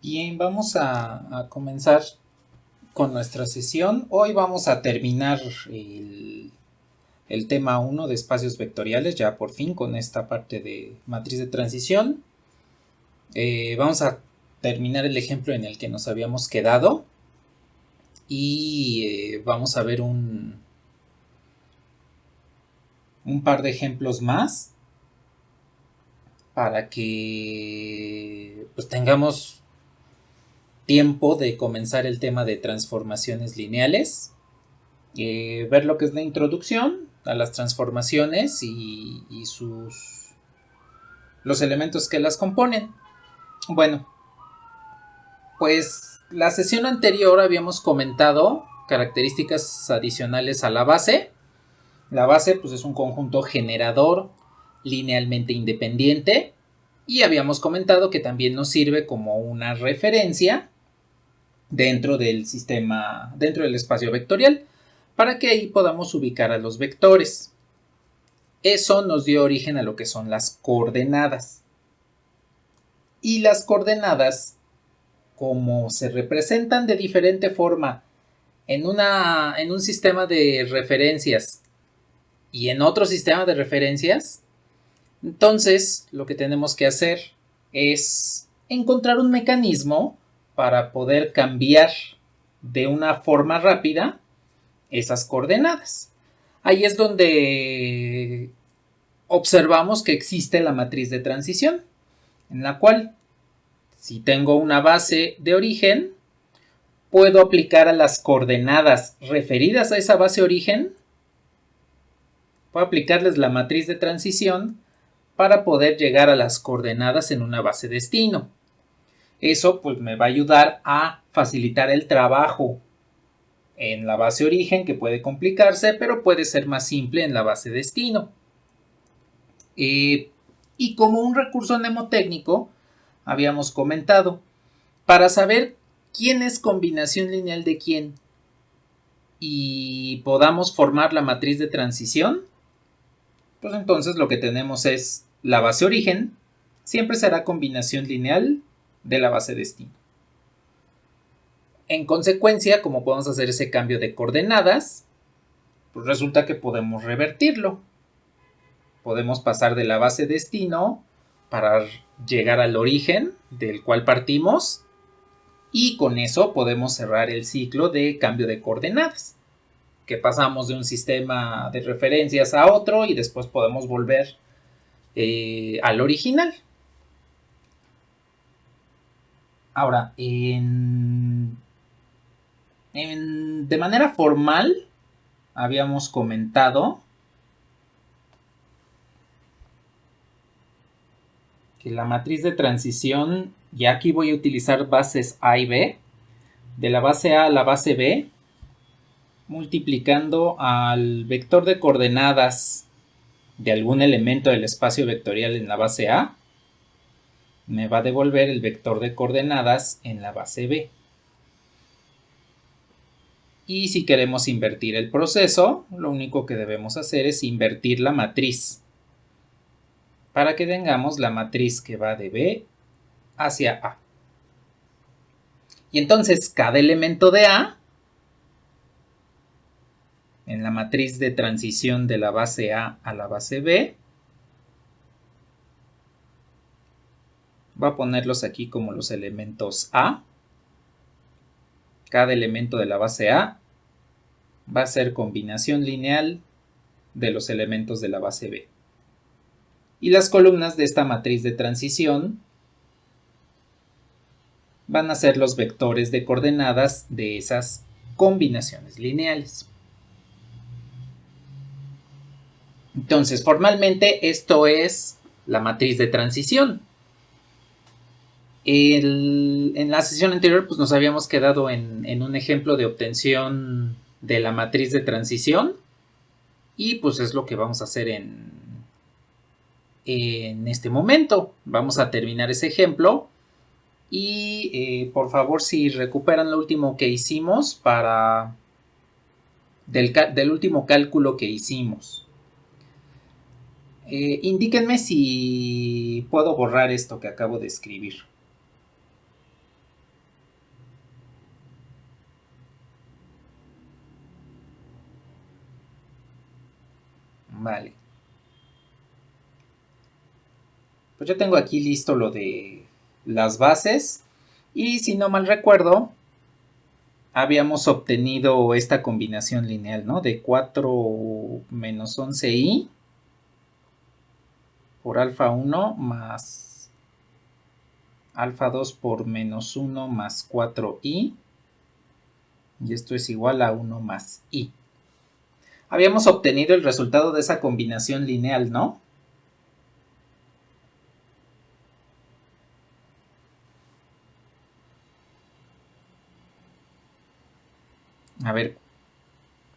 Bien, vamos a comenzar con nuestra sesión. Hoy vamos a terminar el tema 1 de espacios vectoriales, ya por fin con esta parte de matriz de transición. Vamos a terminar el ejemplo en el que nos habíamos quedado y vamos a ver un par de ejemplos más para que pues, tengamos tiempo de comenzar el tema de transformaciones lineales. Ver lo que es la introducción a las transformaciones y los elementos que las componen. Bueno, pues la sesión anterior habíamos comentado características adicionales a la base. La base pues, es un conjunto generador linealmente independiente y habíamos comentado que también nos sirve como una referencia dentro del sistema, dentro del espacio vectorial, para que ahí podamos ubicar a los vectores. Eso nos dio origen a lo que son las coordenadas. Y las coordenadas, como se representan de diferente forma en un sistema de referencias y en otro sistema de referencias, entonces lo que tenemos que hacer es encontrar un mecanismo para poder cambiar de una forma rápida esas coordenadas. Ahí es donde observamos que existe la matriz de transición, en la cual si tengo una base de origen, puedo aplicar a las coordenadas referidas a esa base origen, puedo aplicarles la matriz de transición para poder llegar a las coordenadas en una base destino. Eso pues me va a ayudar a facilitar el trabajo en la base origen, que puede complicarse, pero puede ser más simple en la base destino. Y como un recurso mnemotécnico, habíamos comentado, para saber quién es combinación lineal de quién y podamos formar la matriz de transición, pues entonces lo que tenemos es la base origen, siempre será combinación lineal de la base destino. En consecuencia, como podemos hacer ese cambio de coordenadas, pues resulta que podemos revertirlo. Podemos pasar de la base destino para llegar al origen del cual partimos y con eso podemos cerrar el ciclo de cambio de coordenadas, que pasamos de un sistema de referencias a otro y después podemos volver al original. Ahora, de manera formal, habíamos comentado que la matriz de transición, y aquí voy a utilizar bases A y B, de la base A a la base B, multiplicando al vector de coordenadas de algún elemento del espacio vectorial en la base A, me va a devolver el vector de coordenadas en la base B. Y si queremos invertir el proceso, lo único que debemos hacer es invertir la matriz, para que tengamos la matriz que va de B hacia A. Y entonces cada elemento de A, en la matriz de transición de la base A a la base B, va a ponerlos aquí como los elementos A. Cada elemento de la base A va a ser combinación lineal de los elementos de la base B. Y las columnas de esta matriz de transición van a ser los vectores de coordenadas de esas combinaciones lineales. Entonces, formalmente esto es la matriz de transición. En la sesión anterior pues nos habíamos quedado en un ejemplo de obtención de la matriz de transición y pues es lo que vamos a hacer en este momento. Vamos a terminar ese ejemplo y por favor si recuperan lo último que hicimos para del último cálculo que hicimos. Indíquenme si puedo borrar esto que acabo de escribir. Vale. Pues ya tengo aquí listo lo de las bases. Y si no mal recuerdo, habíamos obtenido esta combinación lineal, ¿no? De 4 menos 11i por alfa 1 más alfa 2 por menos 1 más 4i. Y esto es igual a 1 más i. Habíamos obtenido el resultado de esa combinación lineal, ¿no? A ver,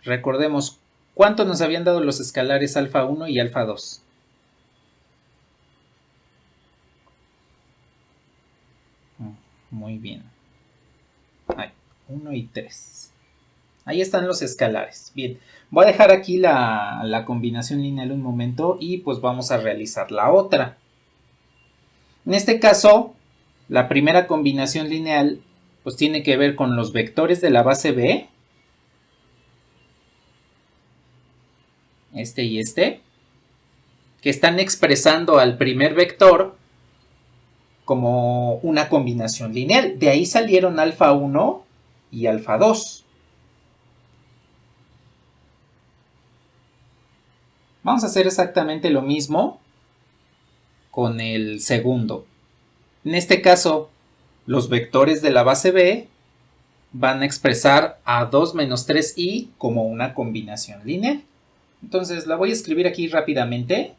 recordemos, ¿cuánto nos habían dado los escalares alfa 1 y alfa 2? Muy bien. Ahí, 1 y 3. Ahí están los escalares. Bien, voy a dejar aquí la combinación lineal un momento y pues vamos a realizar la otra. En este caso, la primera combinación lineal pues tiene que ver con los vectores de la base B, este y este, que están expresando al primer vector como una combinación lineal. De ahí salieron alfa 1 y alfa 2. Vamos a hacer exactamente lo mismo con el segundo. En este caso, los vectores de la base B van a expresar a 2 menos 3i como una combinación lineal. Entonces la voy a escribir aquí rápidamente.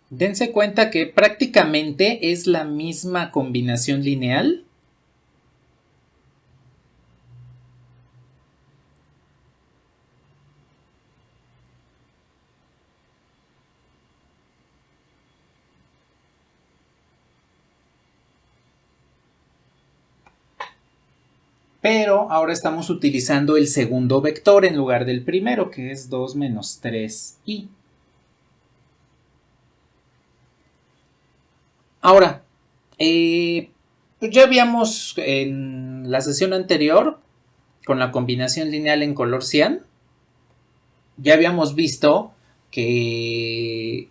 Dense cuenta que prácticamente es la misma combinación lineal. Pero ahora estamos utilizando el segundo vector en lugar del primero, que es 2 menos 3i. Ahora, pues ya habíamos en la sesión anterior, con la combinación lineal en color cian, ya habíamos visto que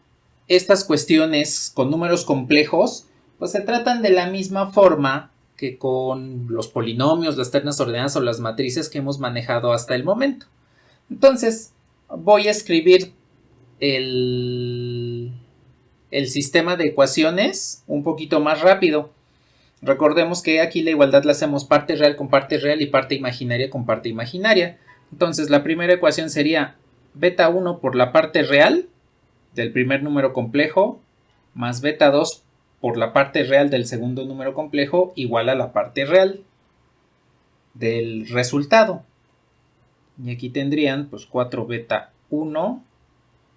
estas cuestiones con números complejos, pues se tratan de la misma forma que con los polinomios, las ternas ordenadas o las matrices que hemos manejado hasta el momento. Entonces, voy a escribir el sistema de ecuaciones un poquito más rápido. Recordemos que aquí la igualdad la hacemos parte real con parte real y parte imaginaria con parte imaginaria. Entonces, la primera ecuación sería beta 1 por la parte real del primer número complejo más beta 2 por la parte real del segundo número complejo igual a la parte real del resultado. Y aquí tendrían pues 4 beta 1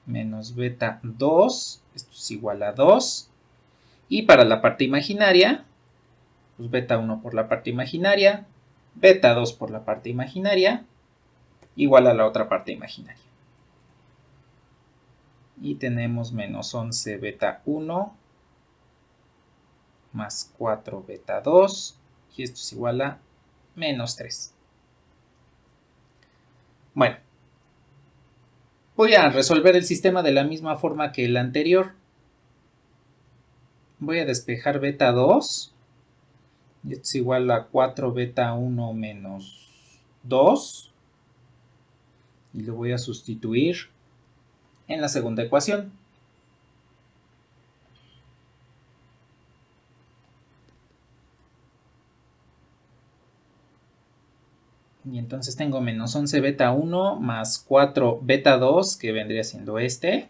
menos beta 2, esto es igual a 2. Y para la parte imaginaria, pues beta 1 por la parte imaginaria, beta 2 por la parte imaginaria, igual a la otra parte imaginaria. Y tenemos menos 11 beta 1 más 4 beta 2, y esto es igual a menos 3. Bueno, voy a resolver el sistema de la misma forma que el anterior. Voy a despejar beta 2, y esto es igual a 4 beta 1 menos 2, y lo voy a sustituir en la segunda ecuación. Y entonces tengo menos 11 beta 1 más 4 beta 2, que vendría siendo este.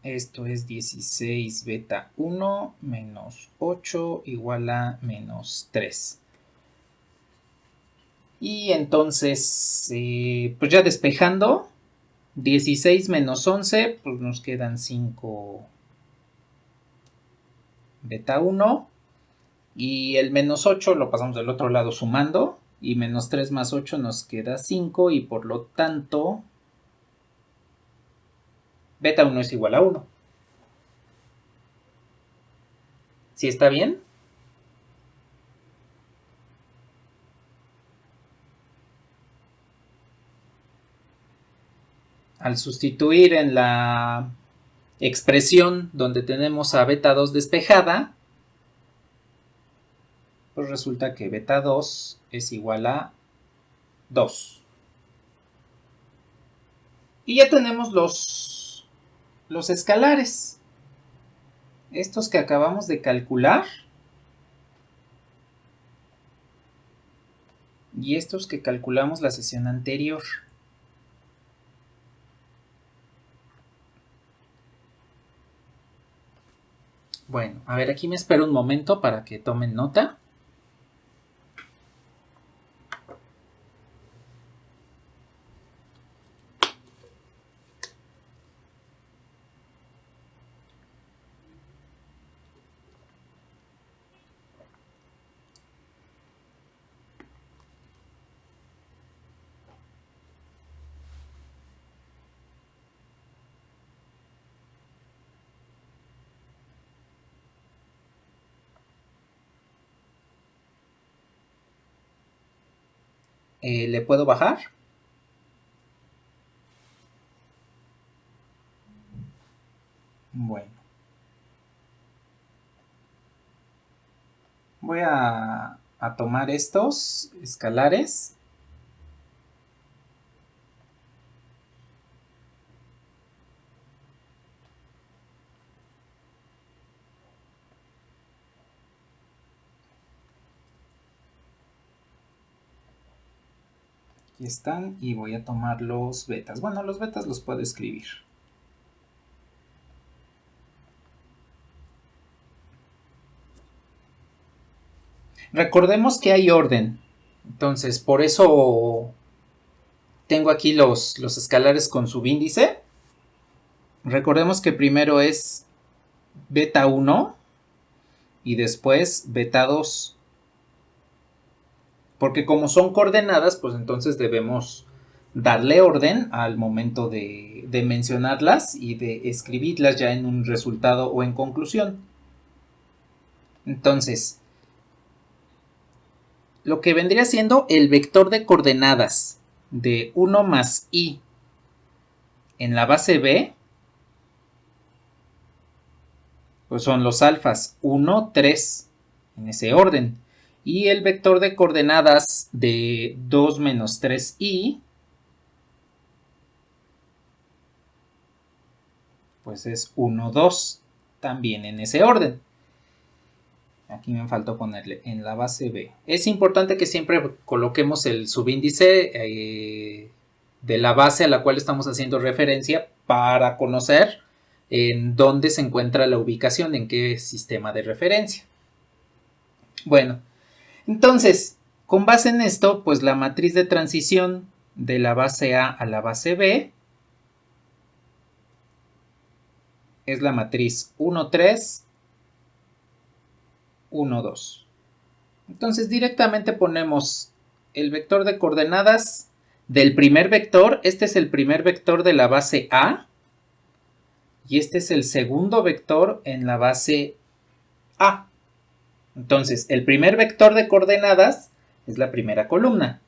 Esto es 16 beta 1 menos 8 igual a menos 3. Y entonces, pues ya despejando, 16 menos 11, pues nos quedan 5 beta 1. Y el menos 8 lo pasamos del otro lado sumando. Y menos 3 más 8 nos queda 5 y por lo tanto beta 1 es igual a 1. ¿Sí está bien? Al sustituir en la expresión donde tenemos a beta 2 despejada, pues resulta que beta 2 es igual a 2. Y ya tenemos los escalares. Estos que acabamos de calcular. Y estos que calculamos la sesión anterior. Bueno, a ver, aquí me espero un momento para que tomen nota. ¿Le puedo bajar? Bueno. Voy a tomar estos escalares. Aquí están y voy a tomar los betas. Bueno, los betas los puedo escribir. Recordemos que hay orden. Entonces, por eso tengo aquí los escalares con subíndice. Recordemos que primero es beta 1 y después beta 2. Porque como son coordenadas, pues entonces debemos darle orden al momento de mencionarlas y de escribirlas ya en un resultado o en conclusión. Entonces, lo que vendría siendo el vector de coordenadas de 1 más i en la base B, pues son los alfas 1, 3, en ese orden. Y el vector de coordenadas de 2 menos 3i, pues es 1, 2, también en ese orden. Aquí me faltó ponerle en la base B. Es importante que siempre coloquemos el subíndice de la base a la cual estamos haciendo referencia para conocer en dónde se encuentra la ubicación, en qué sistema de referencia. Bueno, entonces, con base en esto, pues la matriz de transición de la base A la base B es la matriz 1, 3, 1, 2. Entonces directamente ponemos el vector de coordenadas del primer vector. Este es el primer vector de la base A. Y este es el segundo vector en la base A. Entonces, el primer vector de coordenadas es la primera columna.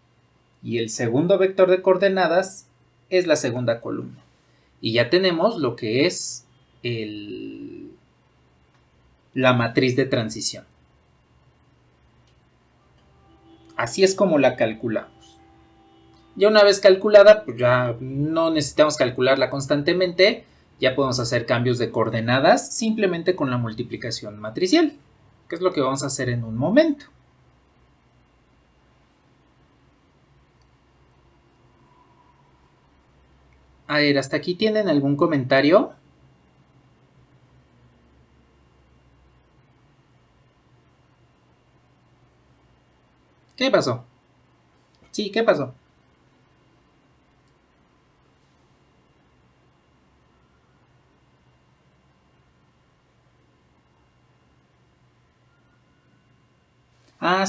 Y el segundo vector de coordenadas es la segunda columna. Y ya tenemos lo que es la matriz de transición. Así es como la calculamos. Ya una vez calculada, pues ya no necesitamos calcularla constantemente. Ya podemos hacer cambios de coordenadas simplemente con la multiplicación matricial, que es lo que vamos a hacer en un momento. A ver, ¿hasta aquí tienen algún comentario? ¿Qué pasó? Sí, ¿qué pasó? Ah,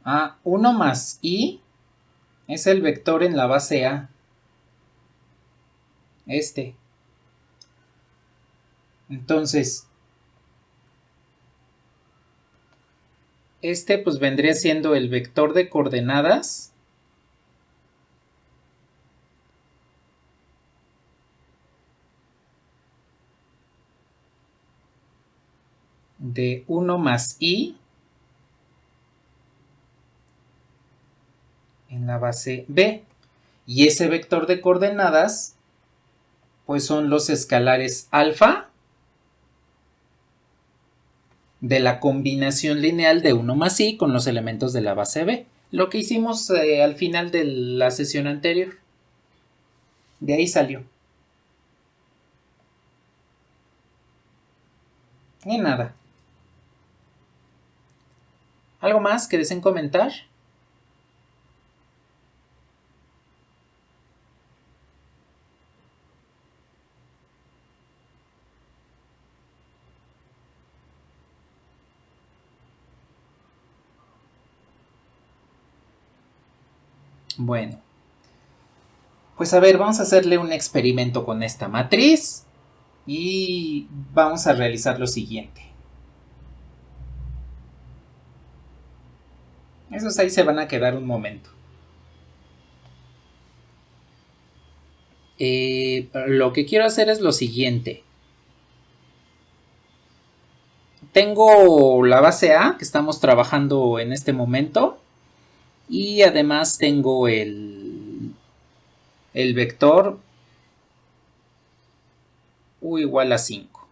1 más i es el vector en la base A. Entonces, pues vendría siendo el vector de coordenadas de 1 más i en la base B. Y ese vector de coordenadas pues son los escalares alfa de la combinación lineal de 1 más i con los elementos de la base B. Lo que hicimos al final de la sesión anterior. De ahí salió. Y nada. ¿Algo más que deseen comentar? Bueno. Pues a ver, vamos a hacerle un experimento con esta matriz y vamos a realizar lo siguiente. Esos ahí se van a quedar un momento. Lo que quiero hacer es lo siguiente. Tengo la base A que estamos trabajando en este momento y además tengo el vector u igual a 5.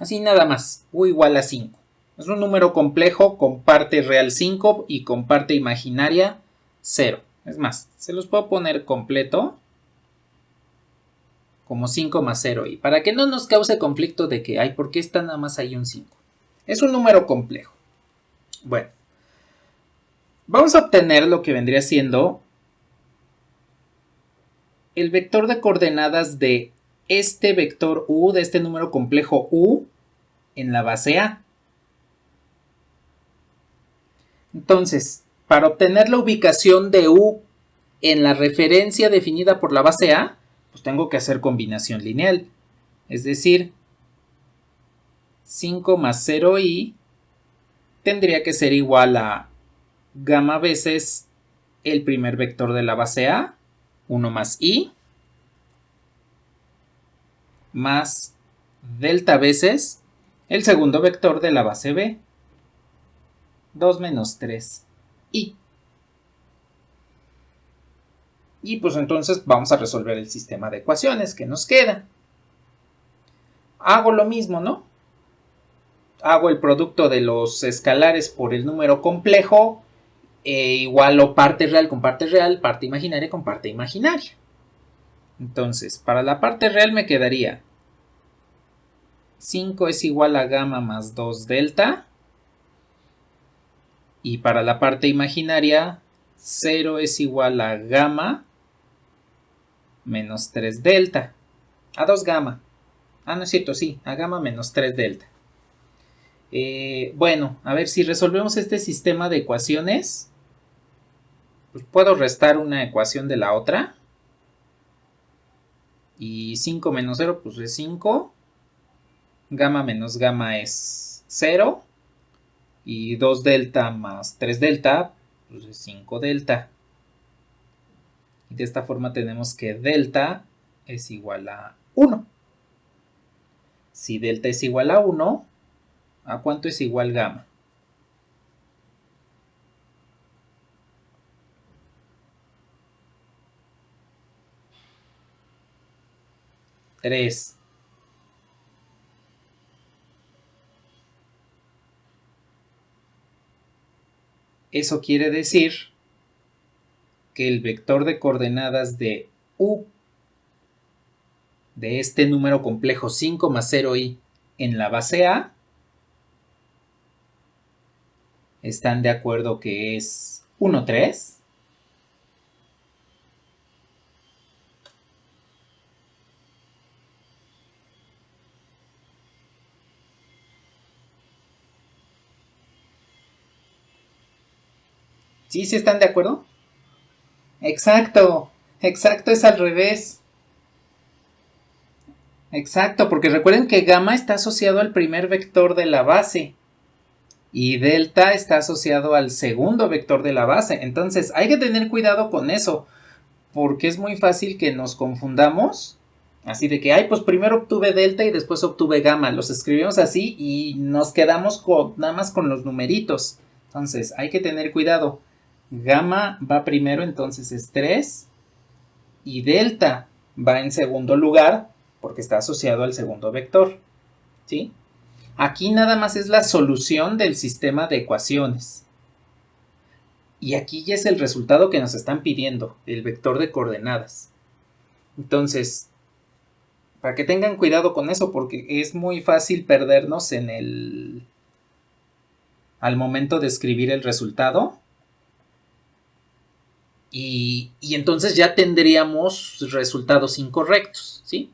Así nada más, u igual a 5. Es un número complejo con parte real 5 y con parte imaginaria 0. Es más, se los puedo poner completo como 5 más 0 y para que no nos cause conflicto de que, ay, ¿por qué está nada más ahí un 5? Es un número complejo. Bueno, vamos a obtener lo que vendría siendo el vector de coordenadas de este vector u, de este número complejo u, en la base A. Entonces, para obtener la ubicación de u en la referencia definida por la base A, pues tengo que hacer combinación lineal. Es decir, 5 más 0i tendría que ser igual a gamma veces el primer vector de la base A, 1 más i, más delta veces el segundo vector de la base B, 2 menos 3i. Y pues entonces vamos a resolver el sistema de ecuaciones que nos queda. Hago lo mismo, ¿no? Hago el producto de los escalares por el número complejo, igualo parte real con parte real, parte imaginaria con parte imaginaria. Entonces, para la parte real me quedaría 5 es igual a gamma más 2 delta. Y para la parte imaginaria, 0 es igual a gamma menos 3 delta. A 2 gamma. No es cierto, sí, a gamma menos 3 delta. Bueno, a ver, si resolvemos este sistema de ecuaciones, pues puedo restar una ecuación de la otra. Y 5 menos 0, pues es 5. Gamma menos gamma es 0. Y 2 delta más 3 delta, pues es 5 delta. Y de esta forma tenemos que delta es igual a 1. Si delta es igual a 1, ¿a cuánto es igual gamma? Tres. Eso quiere decir que el vector de coordenadas de u de este número complejo 5 más 0i en la base A están de acuerdo que es 1, 3. ¿Sí? ¿Sí están de acuerdo? Exacto, exacto, es al revés. Exacto, porque recuerden que gamma está asociado al primer vector de la base y delta está asociado al segundo vector de la base. Entonces hay que tener cuidado con eso, porque es muy fácil que nos confundamos. Así de que, ay, pues primero obtuve delta y después obtuve gamma. Los escribimos así y nos quedamos nada más con los numeritos. Entonces hay que tener cuidado. Gamma va primero, entonces es 3. Y delta va en segundo lugar porque está asociado al segundo vector. ¿Sí? Aquí nada más es la solución del sistema de ecuaciones. Y aquí ya es el resultado que nos están pidiendo, el vector de coordenadas. Entonces, para que tengan cuidado con eso, porque es muy fácil perdernos al momento de escribir el resultado. Y entonces ya tendríamos resultados incorrectos, ¿sí?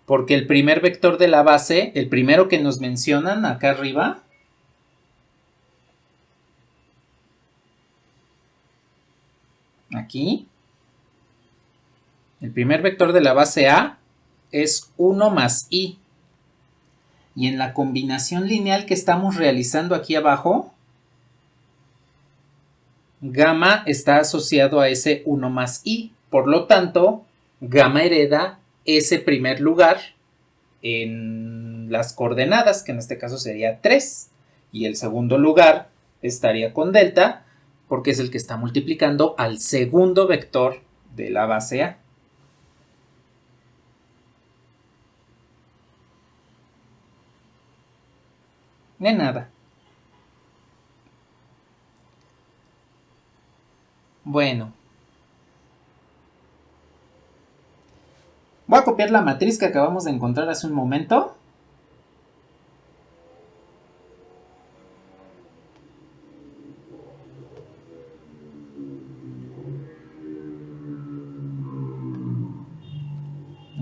Porque el primer vector de la base, el primero que nos mencionan acá arriba, aquí, el primer vector de la base A es 1 más I. Y en la combinación lineal que estamos realizando aquí abajo, gamma está asociado a ese 1 más I. Por lo tanto, gamma hereda ese primer lugar en las coordenadas, que en este caso sería 3. Y el segundo lugar estaría con delta, porque es el que está multiplicando al segundo vector de la base A. De nada. Bueno. Voy a copiar la matriz que acabamos de encontrar hace un momento.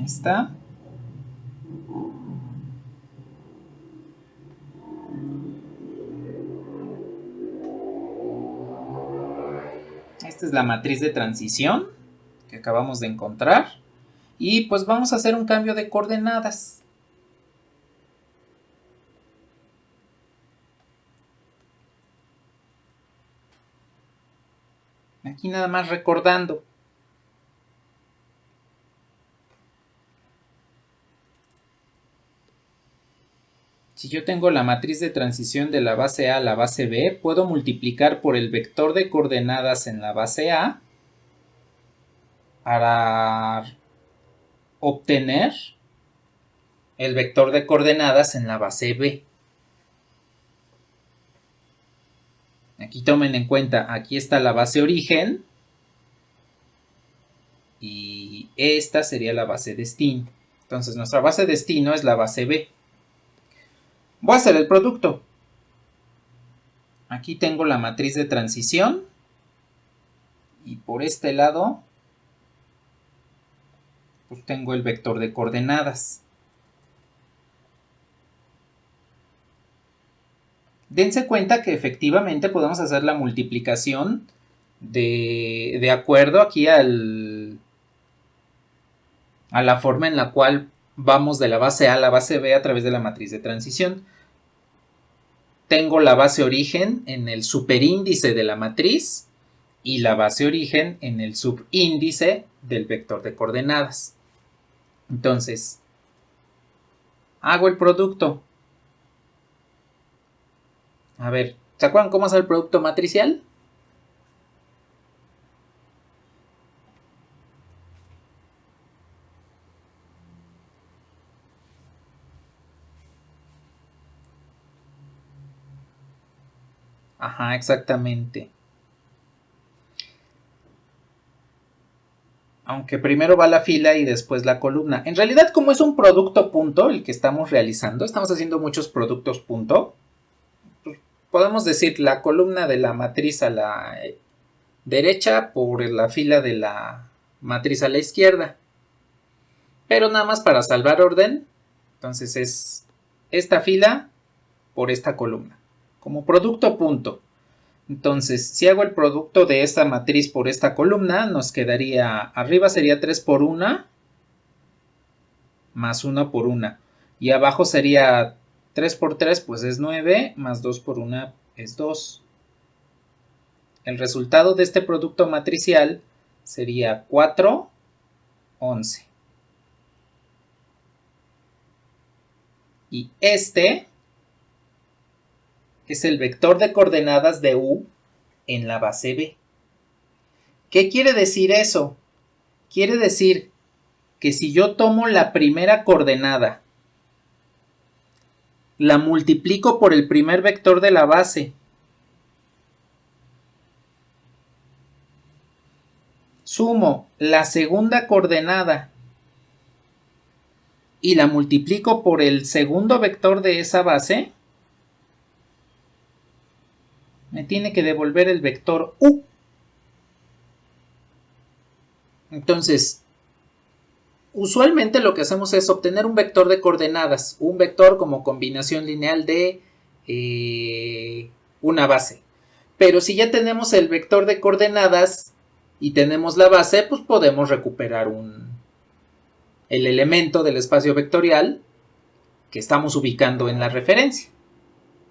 Esta. Esta es la matriz de transición que acabamos de encontrar. Y pues vamos a hacer un cambio de coordenadas. Aquí nada más recordando. Si yo tengo la matriz de transición de la base A a la base B, puedo multiplicar por el vector de coordenadas en la base A para obtener el vector de coordenadas en la base B. Aquí tomen en cuenta, aquí está la base origen y esta sería la base destino. Entonces nuestra base destino es la base B. Voy a hacer el producto. Aquí tengo la matriz de transición y por este lado pues tengo el vector de coordenadas. Dense cuenta que efectivamente podemos hacer la multiplicación de acuerdo aquí a la forma en la cual vamos de la base A a la base B a través de la matriz de transición. Tengo la base origen en el superíndice de la matriz y la base origen en el subíndice del vector de coordenadas. Entonces, hago el producto. A ver, ¿se acuerdan cómo hacer el producto matricial? Ajá, exactamente. Aunque primero va la fila y después la columna. En realidad, como es un producto punto el que estamos realizando, estamos haciendo muchos productos punto, pues podemos decir la columna de la matriz a la derecha por la fila de la matriz a la izquierda. Pero nada más para salvar orden, entonces es esta fila por esta columna, como producto punto. Entonces, si hago el producto de esta matriz por esta columna, nos quedaría, arriba sería 3 por 1, más 1 por 1. Y abajo sería 3 por 3, pues es 9, más 2 por 1 es 2. El resultado de este producto matricial sería 4, 11. Y este es el vector de coordenadas de U en la base B. ¿Qué quiere decir eso? Quiere decir que si yo tomo la primera coordenada, la multiplico por el primer vector de la base, sumo la segunda coordenada y la multiplico por el segundo vector de esa base, me tiene que devolver el vector U. Entonces, usualmente lo que hacemos es obtener un vector de coordenadas, un vector como combinación lineal de una base. Pero si ya tenemos el vector de coordenadas y tenemos la base, pues podemos recuperar el elemento del espacio vectorial que estamos ubicando en la referencia.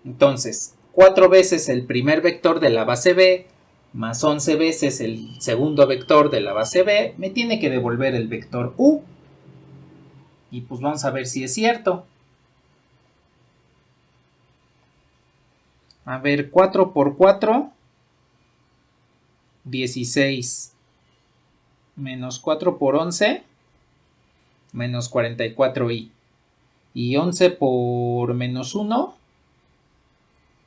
Entonces, 4 veces el primer vector de la base B más 11 veces el segundo vector de la base B me tiene que devolver el vector U. Y pues vamos a ver si es cierto. A ver, 4 por 4, 16. Menos 4 por 11, menos 44i. Y 11 por menos 1,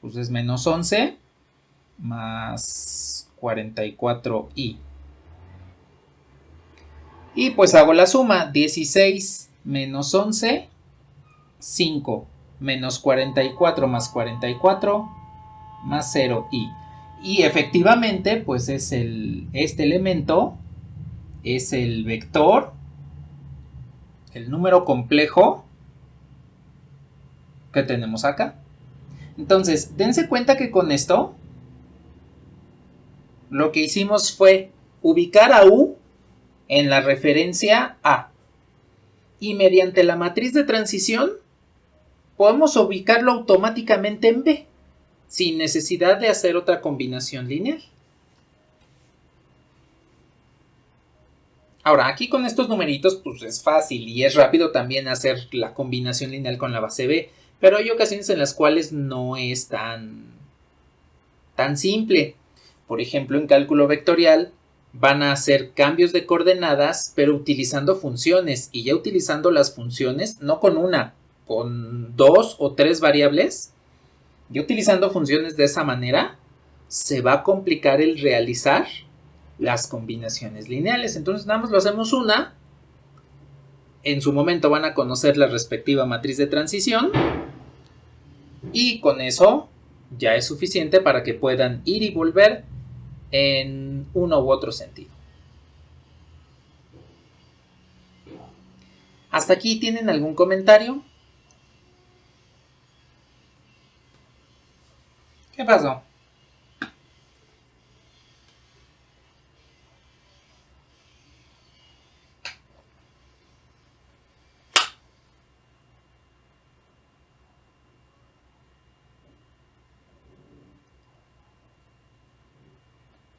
pues es menos 11, más 44i. Y pues hago la suma, 16 menos 11, 5, menos 44 más 44, más 0i. Y efectivamente, pues es este elemento es el vector, el número complejo que tenemos acá. Entonces, dense cuenta que con esto lo que hicimos fue ubicar a U en la referencia A. Y mediante la matriz de transición podemos ubicarlo automáticamente en B, sin necesidad de hacer otra combinación lineal. Ahora, aquí con estos numeritos, pues es fácil y es rápido también hacer la combinación lineal con la base B, pero hay ocasiones en las cuales no es tan simple. Por ejemplo, en cálculo vectorial van a hacer cambios de coordenadas, pero utilizando funciones, y ya utilizando las funciones, no con una, con 2 o 3 variables, y utilizando funciones de esa manera, se va a complicar el realizar las combinaciones lineales. Entonces nada más lo hacemos una, en su momento van a conocer la respectiva matriz de transición, y con eso ya es suficiente para que puedan ir y volver en uno u otro sentido. ¿Hasta aquí tienen algún comentario? ¿Qué pasó?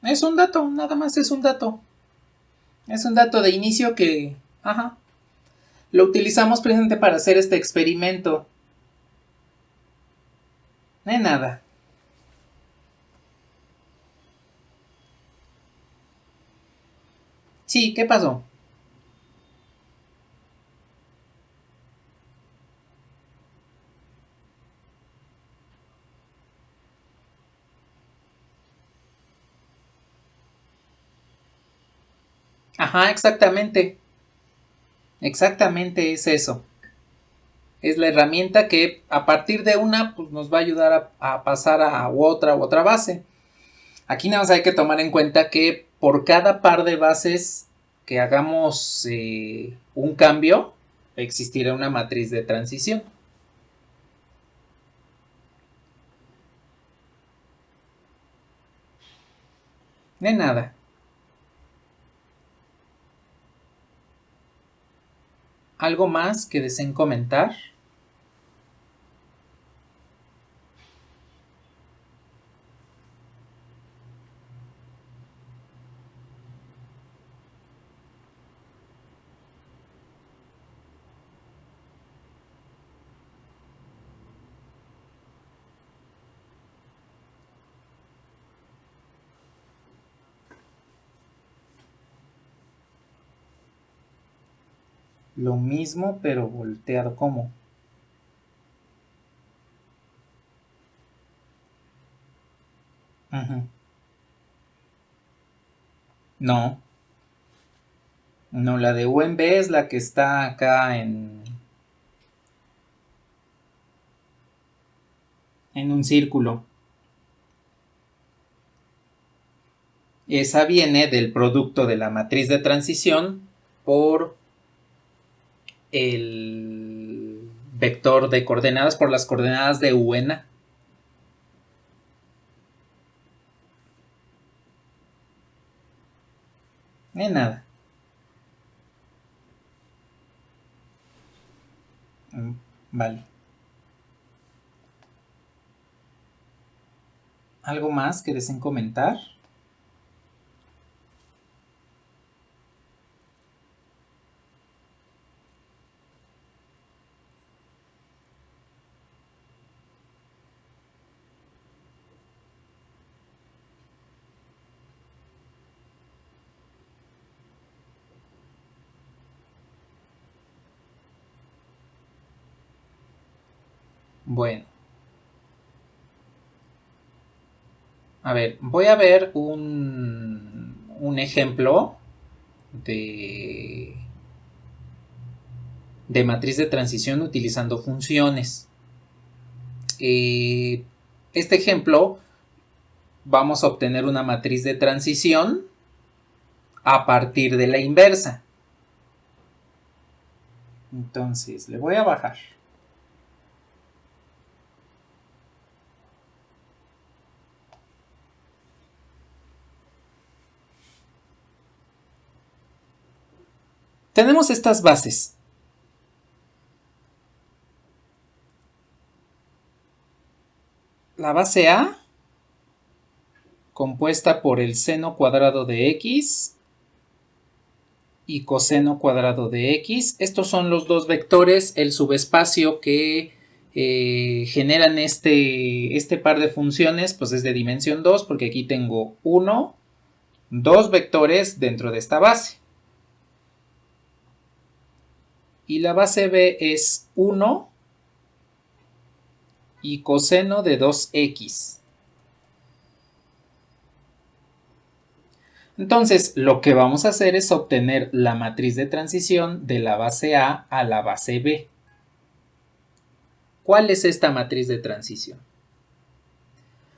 Es un dato, nada más es un dato. Es un dato de inicio que, lo utilizamos precisamente para hacer este experimento. De nada. Sí, ¿qué pasó? Ajá, exactamente. Exactamente es eso. Es la herramienta que a partir de una pues, nos va a ayudar a pasar a otra base. Aquí nada más hay que tomar en cuenta que por cada par de bases que hagamos un cambio, existirá una matriz de transición. De nada. ¿Algo más que deseen comentar? Lo mismo pero volteado. ¿Cómo? Uh-huh. No. No, la de UMB es la que está acá en un círculo. Esa viene del producto de la matriz de transición por el vector de coordenadas, por las coordenadas de UN. De nada. Vale. ¿Algo más que deseen comentar? Bueno. A ver, voy a ver un ejemplo de matriz de transición utilizando funciones. Este ejemplo vamos a obtener una matriz de transición a partir de la inversa. Entonces, le voy a bajar. Tenemos estas bases. La base A, compuesta por el seno cuadrado de x y coseno cuadrado de x. Estos son los dos vectores, el subespacio que generan este par de funciones, pues es de dimensión 2, porque aquí tengo 2 vectores dentro de esta base. Y la base B es 1 y coseno de 2x. Entonces, lo que vamos a hacer es obtener la matriz de transición de la base A a la base B. ¿Cuál es esta matriz de transición?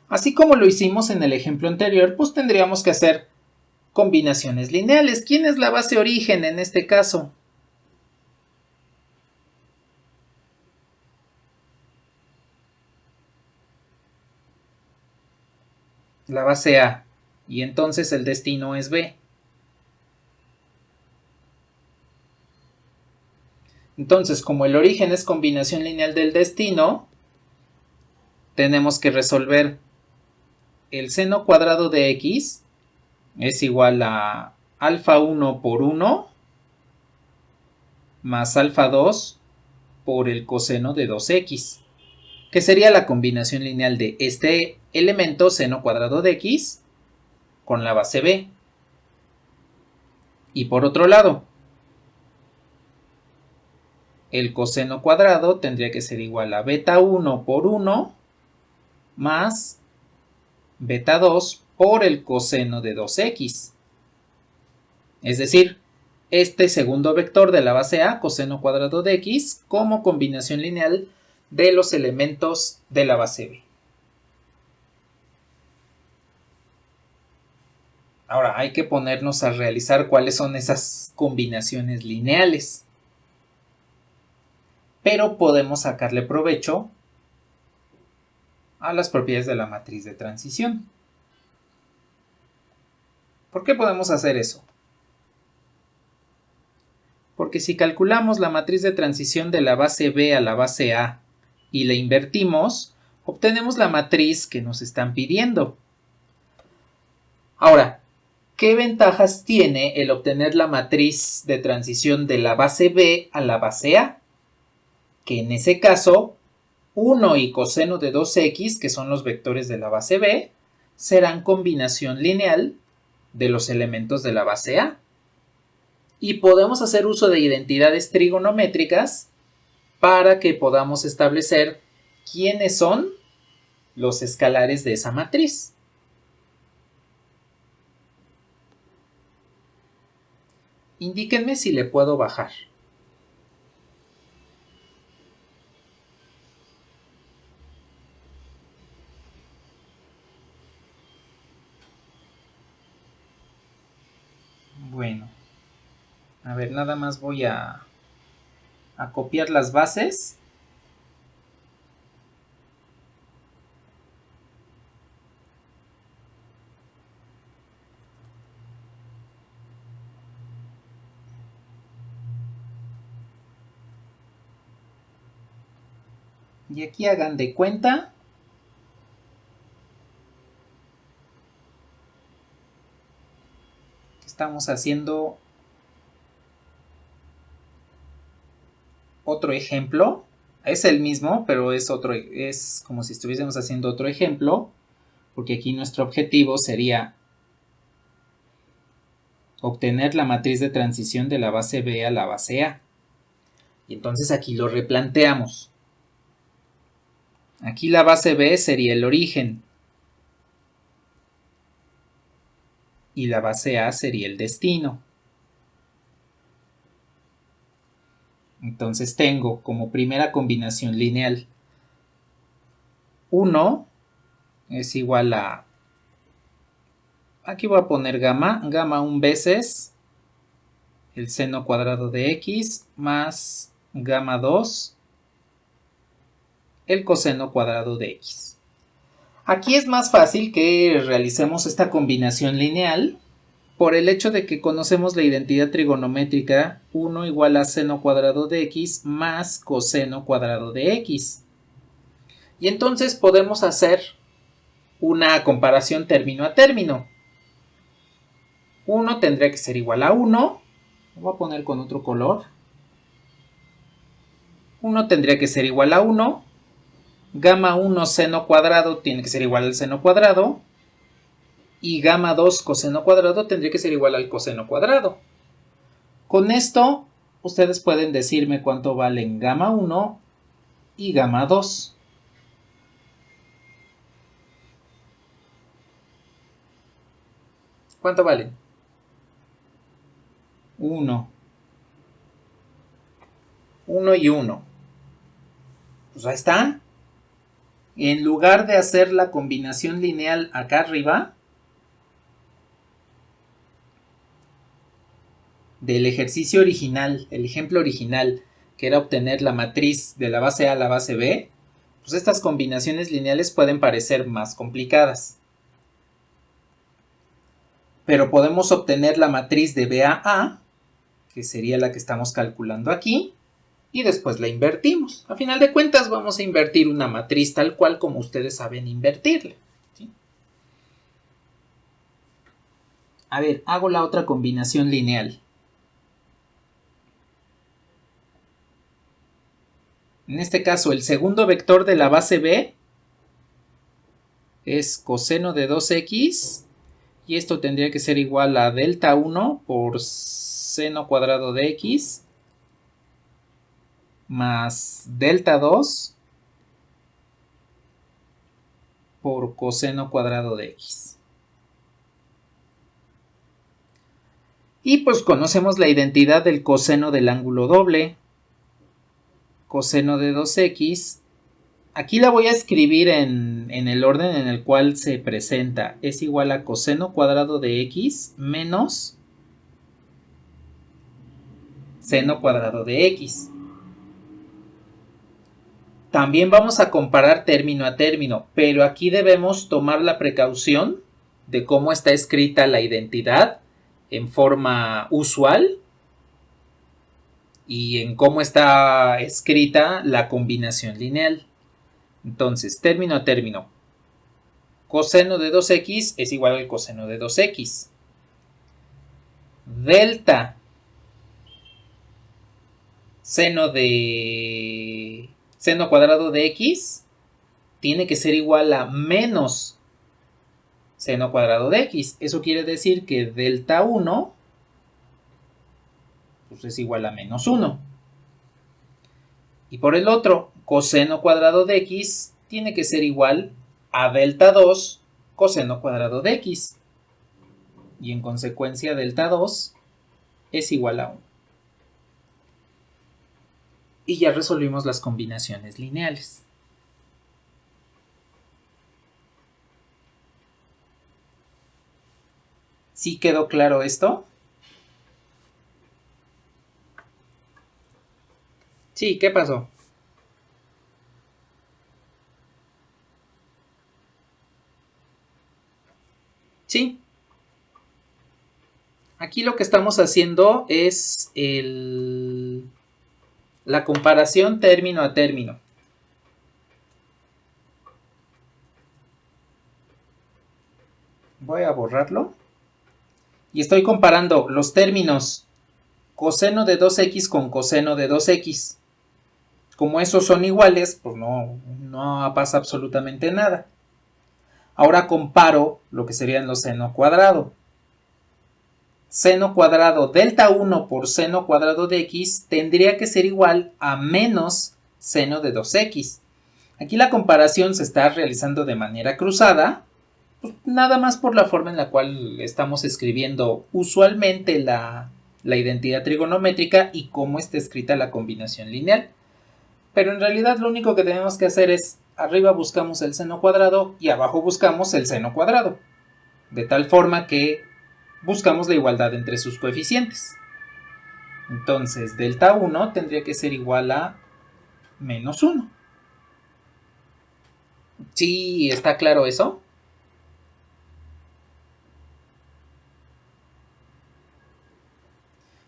Así como lo hicimos en el ejemplo anterior, pues tendríamos que hacer combinaciones lineales. ¿Quién es la base origen en este caso? La base A. Y entonces el destino es B. Entonces, como el origen es combinación lineal del destino, tenemos que resolver el seno cuadrado de x es igual a alfa 1 por 1 más alfa 2 por el coseno de 2x, que sería la combinación lineal de este elemento seno cuadrado de x con la base b. Y por otro lado, el coseno cuadrado tendría que ser igual a beta 1 por 1 más beta 2 por el coseno de 2x. Es decir, este segundo vector de la base A, coseno cuadrado de x, como combinación lineal de los elementos de la base B. Ahora hay que ponernos a realizar cuáles son esas combinaciones lineales. Pero podemos sacarle provecho a las propiedades de la matriz de transición. ¿Por qué podemos hacer eso? Porque si calculamos la matriz de transición de la base B a la base A y la invertimos, obtenemos la matriz que nos están pidiendo. Ahora, ¿qué ventajas tiene el obtener la matriz de transición de la base B a la base A? Que en ese caso, 1 y coseno de 2x, que son los vectores de la base B, serán combinación lineal de los elementos de la base A. Y podemos hacer uso de identidades trigonométricas para que podamos establecer quiénes son los escalares de esa matriz. Indíquenme si le puedo bajar. Bueno, a ver, nada más voy a copiar las bases. Y aquí hagan de cuenta que estamos haciendo otro ejemplo. Es el mismo, pero es como si estuviésemos haciendo otro ejemplo, porque aquí nuestro objetivo sería obtener la matriz de transición de la base B a la base A. Y entonces aquí lo replanteamos. Aquí la base B sería el origen. Y la base A sería el destino. Entonces tengo como primera combinación lineal 1 es igual a, aquí voy a poner gamma 1 veces el seno cuadrado de x más gamma 2 el coseno cuadrado de x. Aquí es más fácil que realicemos esta combinación lineal por el hecho de que conocemos la identidad trigonométrica 1 igual a seno cuadrado de x más coseno cuadrado de x. Y entonces podemos hacer una comparación término a término. 1 tendría que ser igual a 1. Lo voy a poner con otro color. 1 tendría que ser igual a 1. Gamma 1 seno cuadrado tiene que ser igual al seno cuadrado. Y gamma 2 coseno cuadrado tendría que ser igual al coseno cuadrado. Con esto, ustedes pueden decirme cuánto valen gamma 1 y gamma 2. ¿Cuánto valen? 1. 1 y 1. Pues ahí está. En lugar de hacer la combinación lineal acá arriba, del ejercicio original, el ejemplo original, que era obtener la matriz de la base A a la base B, pues estas combinaciones lineales pueden parecer más complicadas. Pero podemos obtener la matriz de B a A, que sería la que estamos calculando aquí, y después la invertimos. A final de cuentas vamos a invertir una matriz tal cual como ustedes saben invertirla, ¿sí? A ver, hago la otra combinación lineal. En este caso, el segundo vector de la base B es coseno de 2x y esto tendría que ser igual a delta 1 por seno cuadrado de x más delta 2 por coseno cuadrado de x. Y pues conocemos la identidad del coseno del ángulo doble. Coseno de 2x Aquí la voy a escribir en el orden en el cual se presenta. Es igual a coseno cuadrado de x menos seno cuadrado de x. También vamos a comparar término a término, pero aquí debemos tomar la precaución de cómo está escrita la identidad en forma usual y en cómo está escrita la combinación lineal. Entonces, término a término. Coseno de 2x es igual al coseno de 2x. Delta seno cuadrado de x tiene que ser igual a menos seno cuadrado de x. Eso quiere decir que delta 1 pues es igual a menos 1. Y por el otro, coseno cuadrado de x tiene que ser igual a delta 2 coseno cuadrado de x. Y en consecuencia, delta 2 es igual a 1. Y ya resolvimos las combinaciones lineales. ¿Sí quedó claro esto? Sí, ¿qué pasó? Sí. Aquí lo que estamos haciendo es la comparación término a término. Voy a borrarlo. Y estoy comparando los términos coseno de 2x con coseno de 2x. Como esos son iguales, pues no pasa absolutamente nada. Ahora comparo lo que serían los seno cuadrado. Seno cuadrado delta 1 por seno cuadrado de x tendría que ser igual a menos seno de 2x. Aquí la comparación se está realizando de manera cruzada, pues nada más por la forma en la cual estamos escribiendo usualmente la identidad trigonométrica y cómo está escrita la combinación lineal. Pero en realidad lo único que tenemos que hacer es, arriba buscamos el seno cuadrado y abajo buscamos el seno cuadrado. De tal forma que buscamos la igualdad entre sus coeficientes. Entonces, delta 1 tendría que ser igual a menos 1. ¿Sí está claro eso?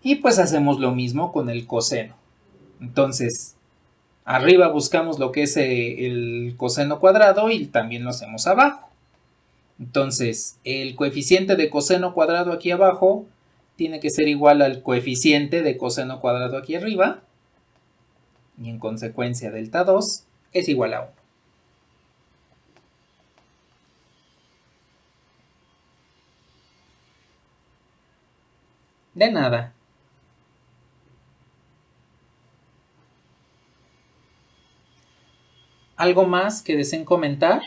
Y pues hacemos lo mismo con el coseno. Entonces, arriba buscamos lo que es el coseno cuadrado y también lo hacemos abajo. Entonces, el coeficiente de coseno cuadrado aquí abajo tiene que ser igual al coeficiente de coseno cuadrado aquí arriba. Y en consecuencia, delta 2 es igual a 1. De nada. ¿Algo más que deseen comentar?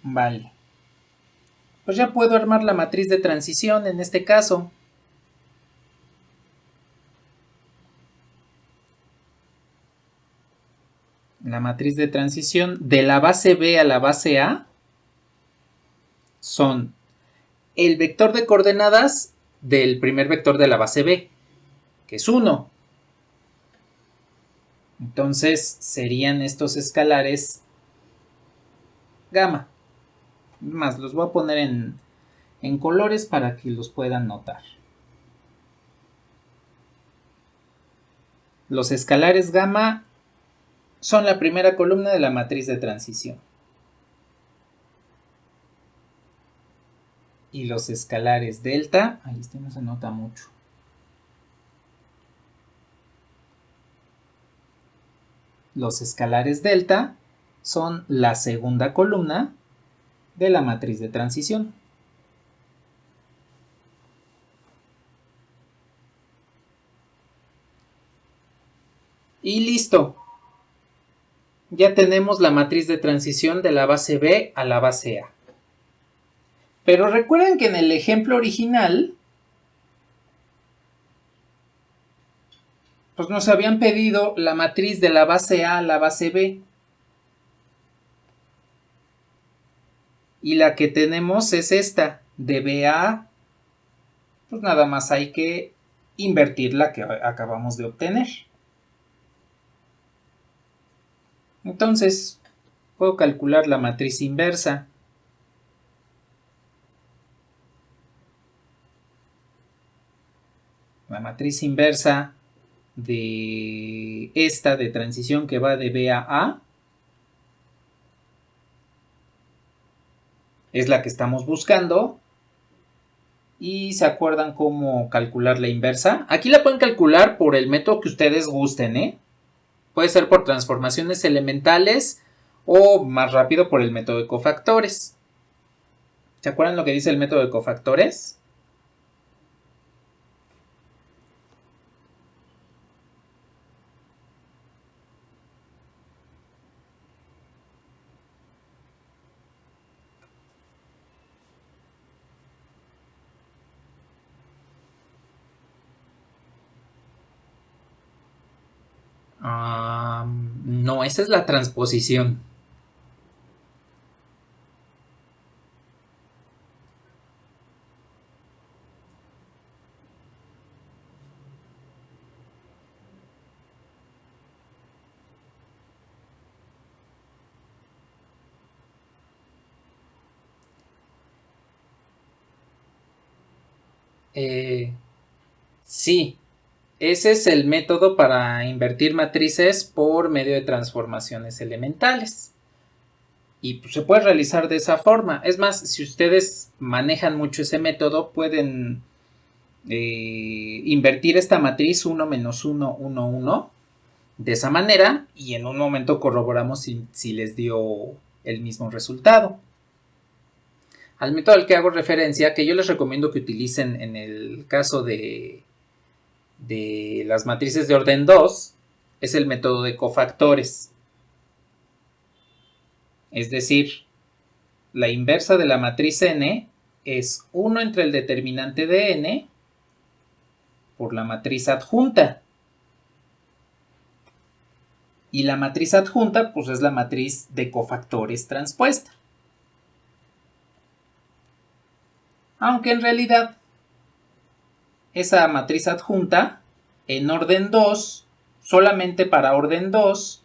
Vale. Pues ya puedo armar la matriz de transición en este caso. La matriz de transición de la base B a la base A son el vector de coordenadas del primer vector de la base B, que es 1. Entonces serían estos escalares gamma. Más, los voy a poner en colores para que los puedan notar. Los escalares gamma son la primera columna de la matriz de transición. Y los escalares delta, ahí este no se nota mucho. Los escalares delta son la segunda columna de la matriz de transición. Y listo. Ya tenemos la matriz de transición de la base B a la base A. Pero recuerden que en el ejemplo original, pues nos habían pedido la matriz de la base A a la base B. Y la que tenemos es esta, de B a A. Pues nada más hay que invertir la que acabamos de obtener. Entonces, puedo calcular la matriz inversa. La matriz inversa de esta de transición que va de B a A es la que estamos buscando. Y se acuerdan cómo calcular la inversa. Aquí la pueden calcular por el método que ustedes gusten, ¿eh? Puede ser por transformaciones elementales o más rápido por el método de cofactores. ¿Se acuerdan lo que dice el método de cofactores? No, esa es la transposición. Sí, ese es el método para invertir matrices por medio de transformaciones elementales. Y pues, se puede realizar de esa forma. Es más, si ustedes manejan mucho ese método, pueden invertir esta matriz 1 menos 1, 1, 1 de esa manera y en un momento corroboramos si les dio el mismo resultado. Al método al que hago referencia, que yo les recomiendo que utilicen en el caso de las matrices de orden 2, es el método de cofactores. Es decir, la inversa de la matriz n es 1 entre el determinante de n por la matriz adjunta. Y la matriz adjunta, pues es la matriz de cofactores transpuesta. Aunque en realidad esa matriz adjunta en orden 2, solamente para orden 2,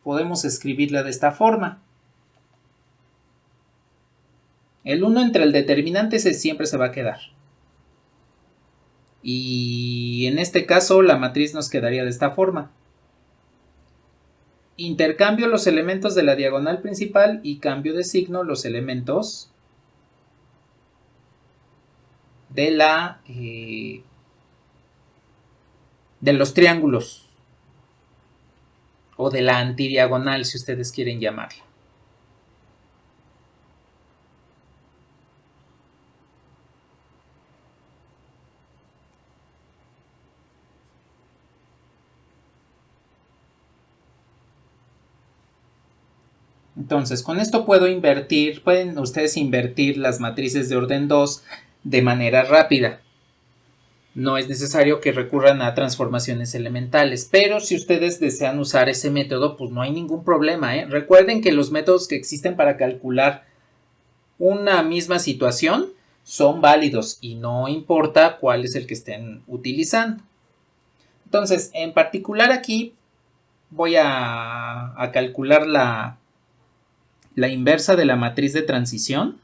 podemos escribirla de esta forma. El 1 entre el determinante siempre se va a quedar. Y en este caso la matriz nos quedaría de esta forma. Intercambio los elementos de la diagonal principal y cambio de signo los elementos de los triángulos o de la antidiagonal, si ustedes quieren llamarla. Entonces, con esto pueden ustedes invertir las matrices de orden 2 de manera rápida. No es necesario que recurran a transformaciones elementales, pero si ustedes desean usar ese método, pues no hay ningún problema, ¿eh? Recuerden que los métodos que existen para calcular una misma situación son válidos y no importa cuál es el que estén utilizando. Entonces, en particular aquí voy a calcular la inversa de la matriz de transición.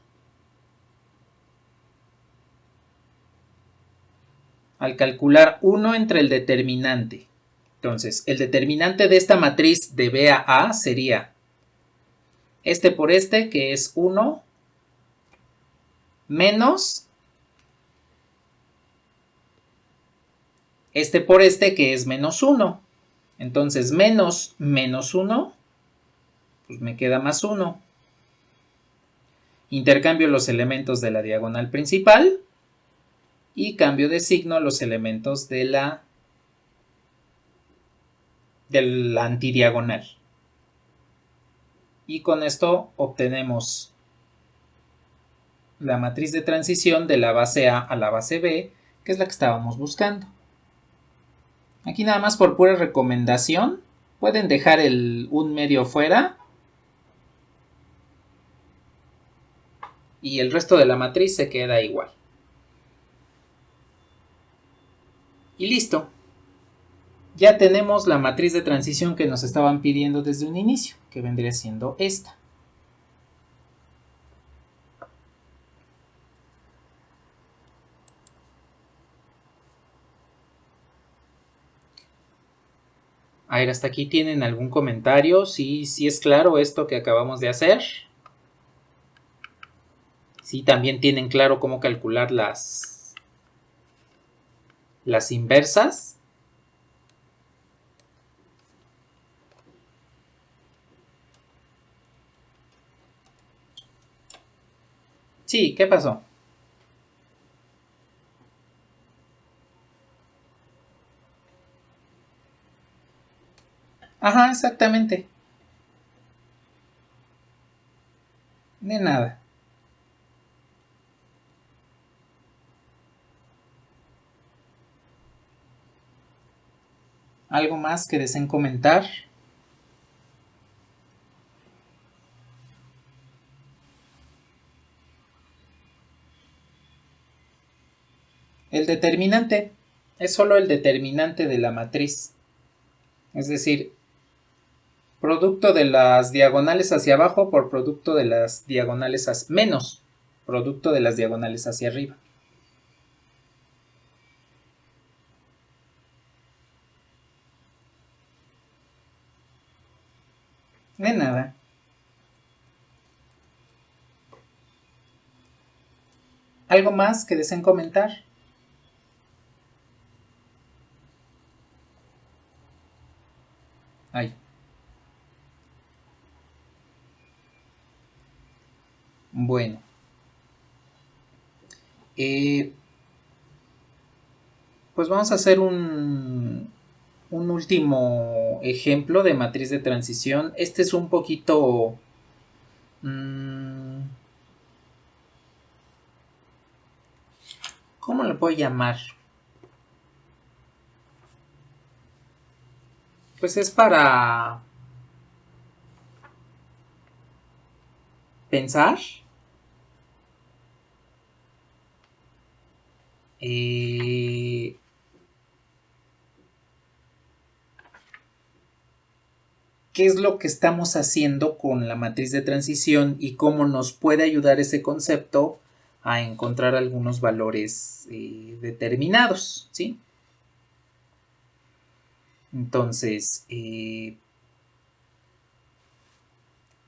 Al calcular 1 entre el determinante. Entonces, el determinante de esta matriz de B a A sería este por este, que es 1, menos este por este, que es menos 1. Entonces, menos 1, pues me queda más 1. Intercambio los elementos de la diagonal principal y cambio de signo los elementos de la de la antidiagonal. Y con esto obtenemos la matriz de transición de la base A a la base B, que es la que estábamos buscando. Aquí nada más por pura recomendación, pueden dejar un medio fuera y el resto de la matriz se queda igual. Y listo. Ya tenemos la matriz de transición que nos estaban pidiendo desde un inicio, que vendría siendo esta. A ver, hasta aquí tienen algún comentario. Sí es claro esto que acabamos de hacer. Sí, también tienen claro cómo calcular las inversas. Sí, ¿qué pasó? Ajá, exactamente. De nada. ¿Algo más que deseen comentar? El determinante es solo el determinante de la matriz. Es decir, producto de las diagonales hacia abajo por producto de las diagonales hacia menos producto de las diagonales hacia arriba. De nada. ¿Algo más que deseen comentar? Ay. Bueno. Pues vamos a hacer un último ejemplo de matriz de transición. Este es un poquito... ¿cómo lo puedo llamar? Pues es para pensar. ¿Qué es lo que estamos haciendo con la matriz de transición y cómo nos puede ayudar ese concepto a encontrar algunos valores determinados, ¿sí? Entonces,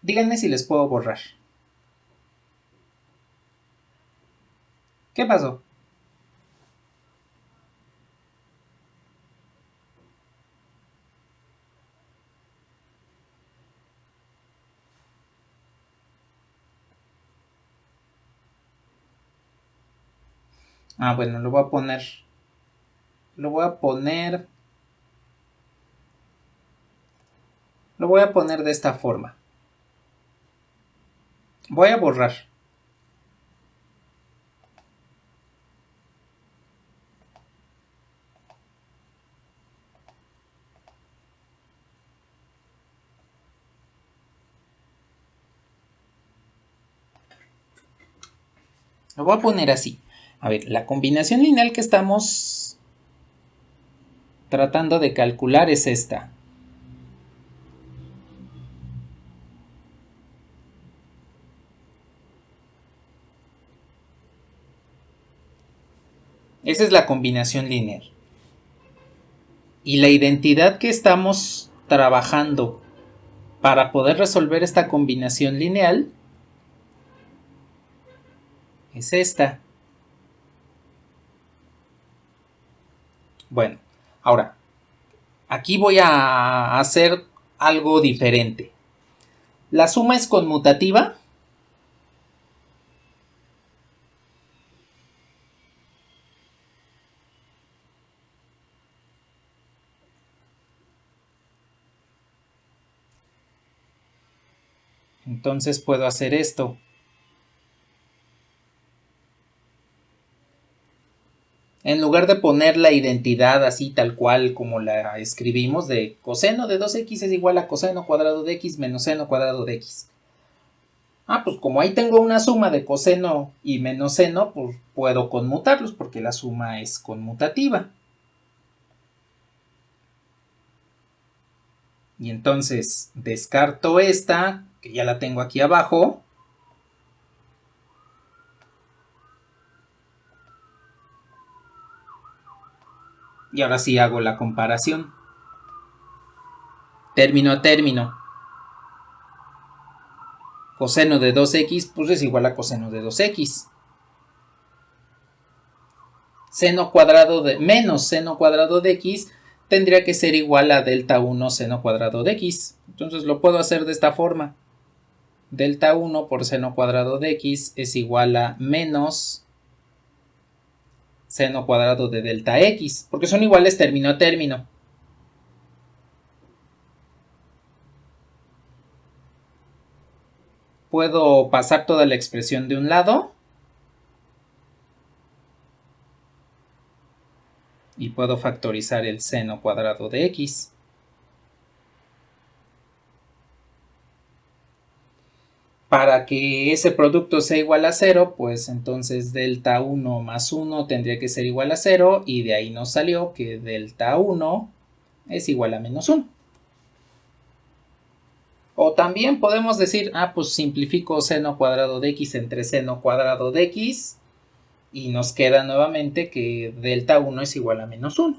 díganme si les puedo borrar. ¿Qué pasó? Ah, bueno, lo voy a poner. Lo voy a poner. Lo voy a poner de esta forma. Voy a borrar. Lo voy a poner así. A ver, la combinación lineal que estamos tratando de calcular es esta. Esa es la combinación lineal. Y la identidad que estamos trabajando para poder resolver esta combinación lineal es esta. Bueno, ahora, aquí voy a hacer algo diferente. La suma es conmutativa. Entonces puedo hacer esto. En lugar de poner la identidad así tal cual como la escribimos de coseno de 2x es igual a coseno cuadrado de x menos seno cuadrado de x. Pues como ahí tengo una suma de coseno y menos seno, pues puedo conmutarlos porque la suma es conmutativa. Y entonces descarto esta, que ya la tengo aquí abajo. Y ahora sí hago la comparación. Término a término. Coseno de 2x pues es igual a coseno de 2x. Seno cuadrado de menos seno cuadrado de x tendría que ser igual a delta 1 seno cuadrado de x. Entonces lo puedo hacer de esta forma. Delta 1 por seno cuadrado de x es igual a menos seno cuadrado de delta x, porque son iguales término a término. Puedo pasar toda la expresión de un lado y puedo factorizar el seno cuadrado de x. Para que ese producto sea igual a 0, pues entonces delta 1 más 1 tendría que ser igual a 0 y de ahí nos salió que delta 1 es igual a menos 1. O también podemos decir, pues simplifico seno cuadrado de x entre seno cuadrado de x y nos queda nuevamente que delta 1 es igual a menos 1.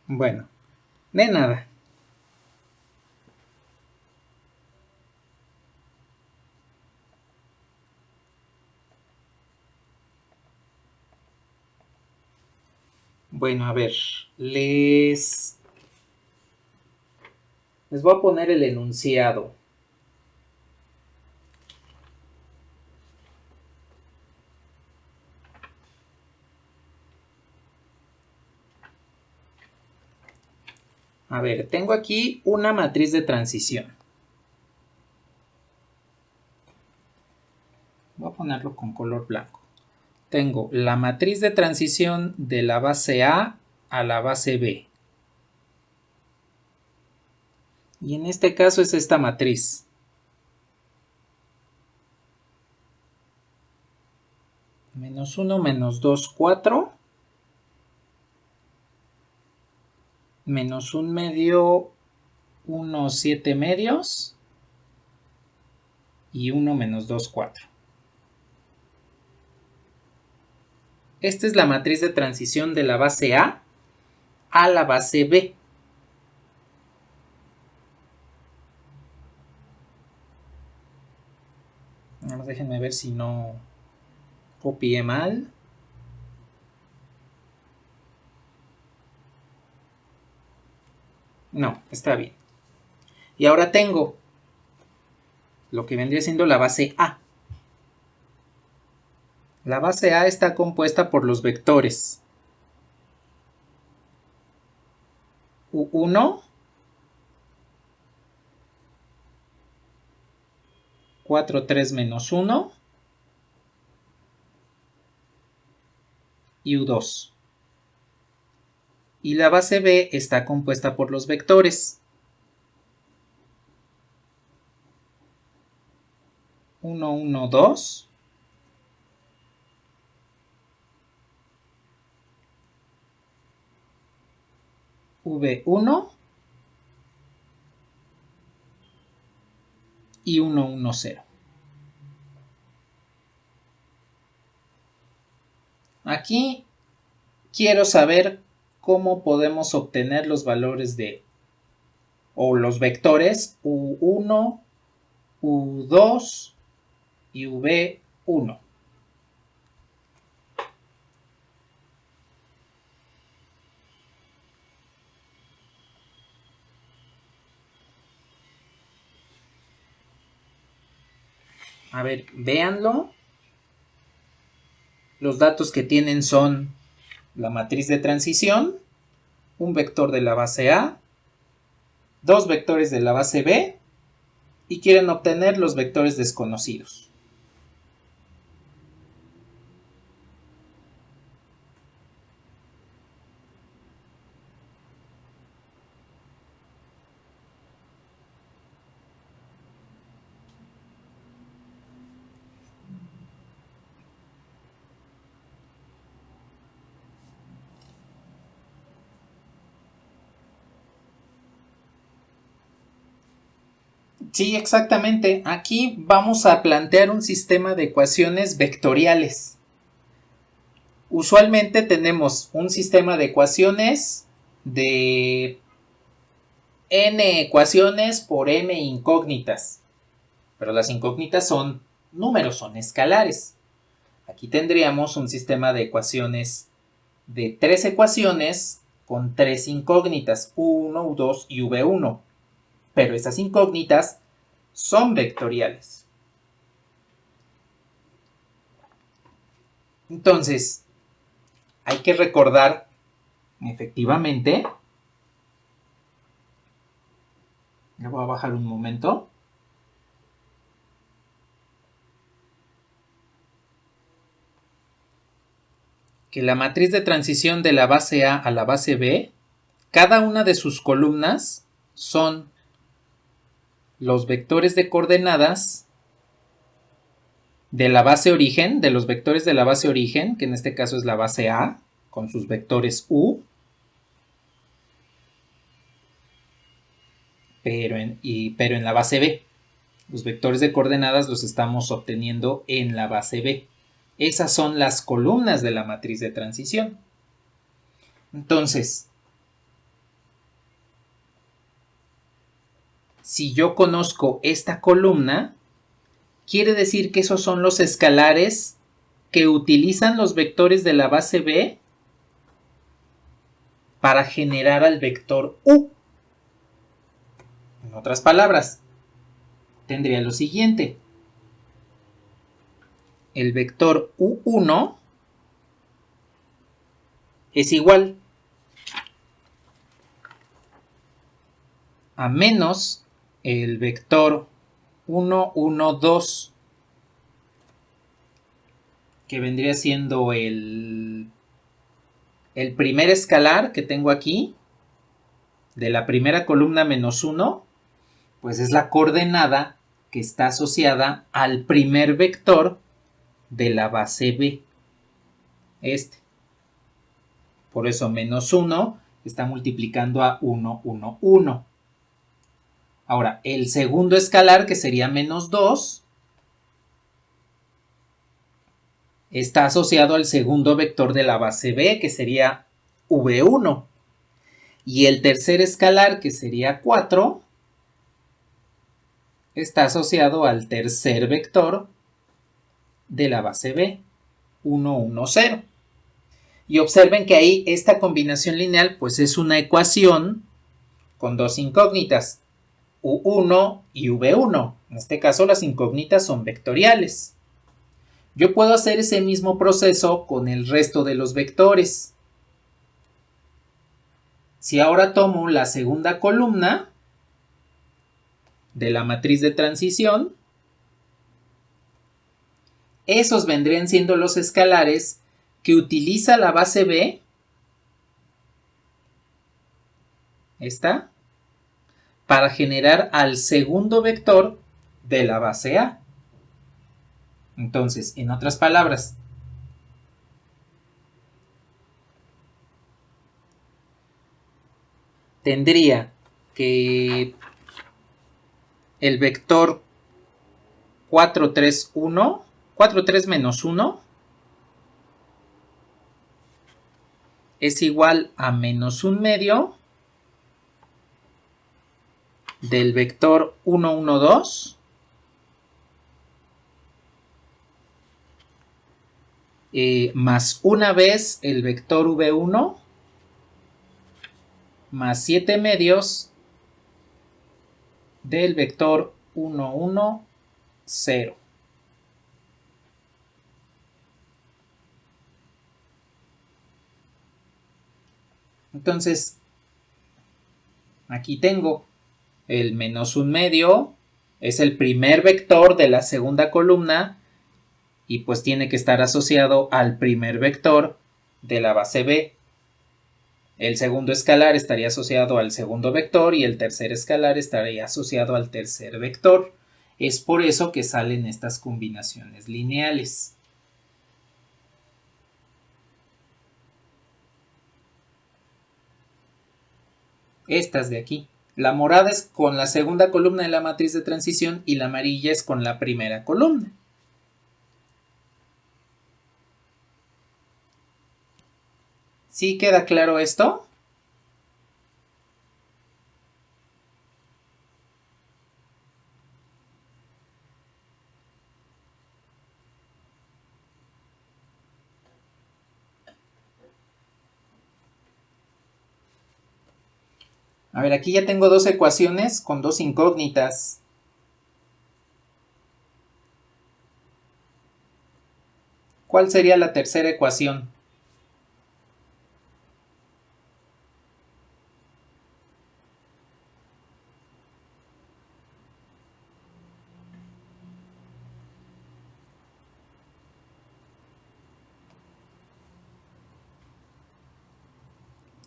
Bueno, de nada. Bueno, a ver, les voy a poner el enunciado. A ver, tengo aquí una matriz de transición. Voy a ponerlo con color blanco. Tengo la matriz de transición de la base A a la base B. Y en este caso es esta matriz. Menos 1, menos 2, 4. Menos 1 medio, 1, 7 medios. Y 1 menos 2, 4. Esta es la matriz de transición de la base A la base B. Ahora déjenme ver si no copié mal. No, está bien. Y ahora tengo lo que vendría siendo la base A. La base A está compuesta por los vectores U1, 4, 3 menos 1 y U2. Y la base B está compuesta por los vectores 1, 1, 2, V1 y 1, 1, 0. Aquí quiero saber cómo podemos obtener los valores o los vectores U1, U2 y V1. A ver, véanlo. Los datos que tienen son la matriz de transición, un vector de la base A, dos vectores de la base B y quieren obtener los vectores desconocidos. Sí, exactamente. Aquí vamos a plantear un sistema de ecuaciones vectoriales. Usualmente tenemos un sistema de ecuaciones de n ecuaciones por m incógnitas. Pero las incógnitas son números, son escalares. Aquí tendríamos un sistema de ecuaciones de 3 ecuaciones con 3 incógnitas, U1, U2 y V1. Pero esas incógnitas son vectoriales. Entonces, hay que recordar, efectivamente, le voy a bajar un momento, que la matriz de transición de la base A a la base B, cada una de sus columnas son los vectores de coordenadas de la base origen, de los vectores de la base origen, que en este caso es la base A, con sus vectores U, pero en la base B. Los vectores de coordenadas los estamos obteniendo en la base B. Esas son las columnas de la matriz de transición. Entonces, si yo conozco esta columna, quiere decir que esos son los escalares que utilizan los vectores de la base B para generar al vector U. En otras palabras, tendría lo siguiente. El vector U1 es igual a menos el vector 1, 1, 2, que vendría siendo el primer escalar que tengo aquí, de la primera columna menos 1, pues es la coordenada que está asociada al primer vector de la base B. Por eso menos 1 está multiplicando a 1, 1, 1. Ahora, el segundo escalar, que sería menos 2, está asociado al segundo vector de la base B, que sería V1. Y el tercer escalar, que sería 4, está asociado al tercer vector de la base B, 1, 1, 0. Y observen que ahí esta combinación lineal pues es una ecuación con dos incógnitas, U1 y V1. En este caso las incógnitas son vectoriales. Yo puedo hacer ese mismo proceso con el resto de los vectores. Si ahora tomo la segunda columna de la matriz de transición, esos vendrían siendo los escalares que utiliza la base B, esta, para generar al segundo vector de la base A. Entonces, en otras palabras, tendría que el vector 4, 3, 1, 4, 3 menos 1 es igual a menos 1 medio del vector 1, 1, 2 más una vez el vector V1 más 7 medios del vector 1, 1, 0. Entonces, aquí tengo el menos un medio, es el primer vector de la segunda columna y pues tiene que estar asociado al primer vector de la base B. El segundo escalar estaría asociado al segundo vector y el tercer escalar estaría asociado al tercer vector. Es por eso que salen estas combinaciones lineales. Estas de aquí. La morada es con la segunda columna de la matriz de transición y la amarilla es con la primera columna. ¿Sí queda claro esto? A ver, aquí ya tengo dos ecuaciones con dos incógnitas. ¿Cuál sería la tercera ecuación?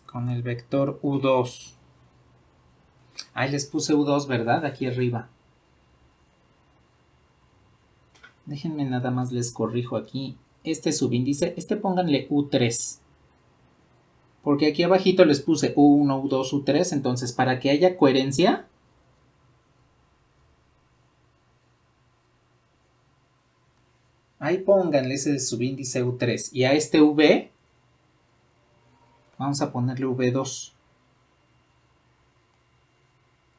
Con el vector U2. Ahí les puse U2, ¿verdad? Aquí arriba. Déjenme nada más les corrijo aquí. Este subíndice, pónganle U3. Porque aquí abajito les puse U1, U2, U3. Entonces, para que haya coherencia, ahí pónganle ese subíndice U3. Y a este V, vamos a ponerle V2.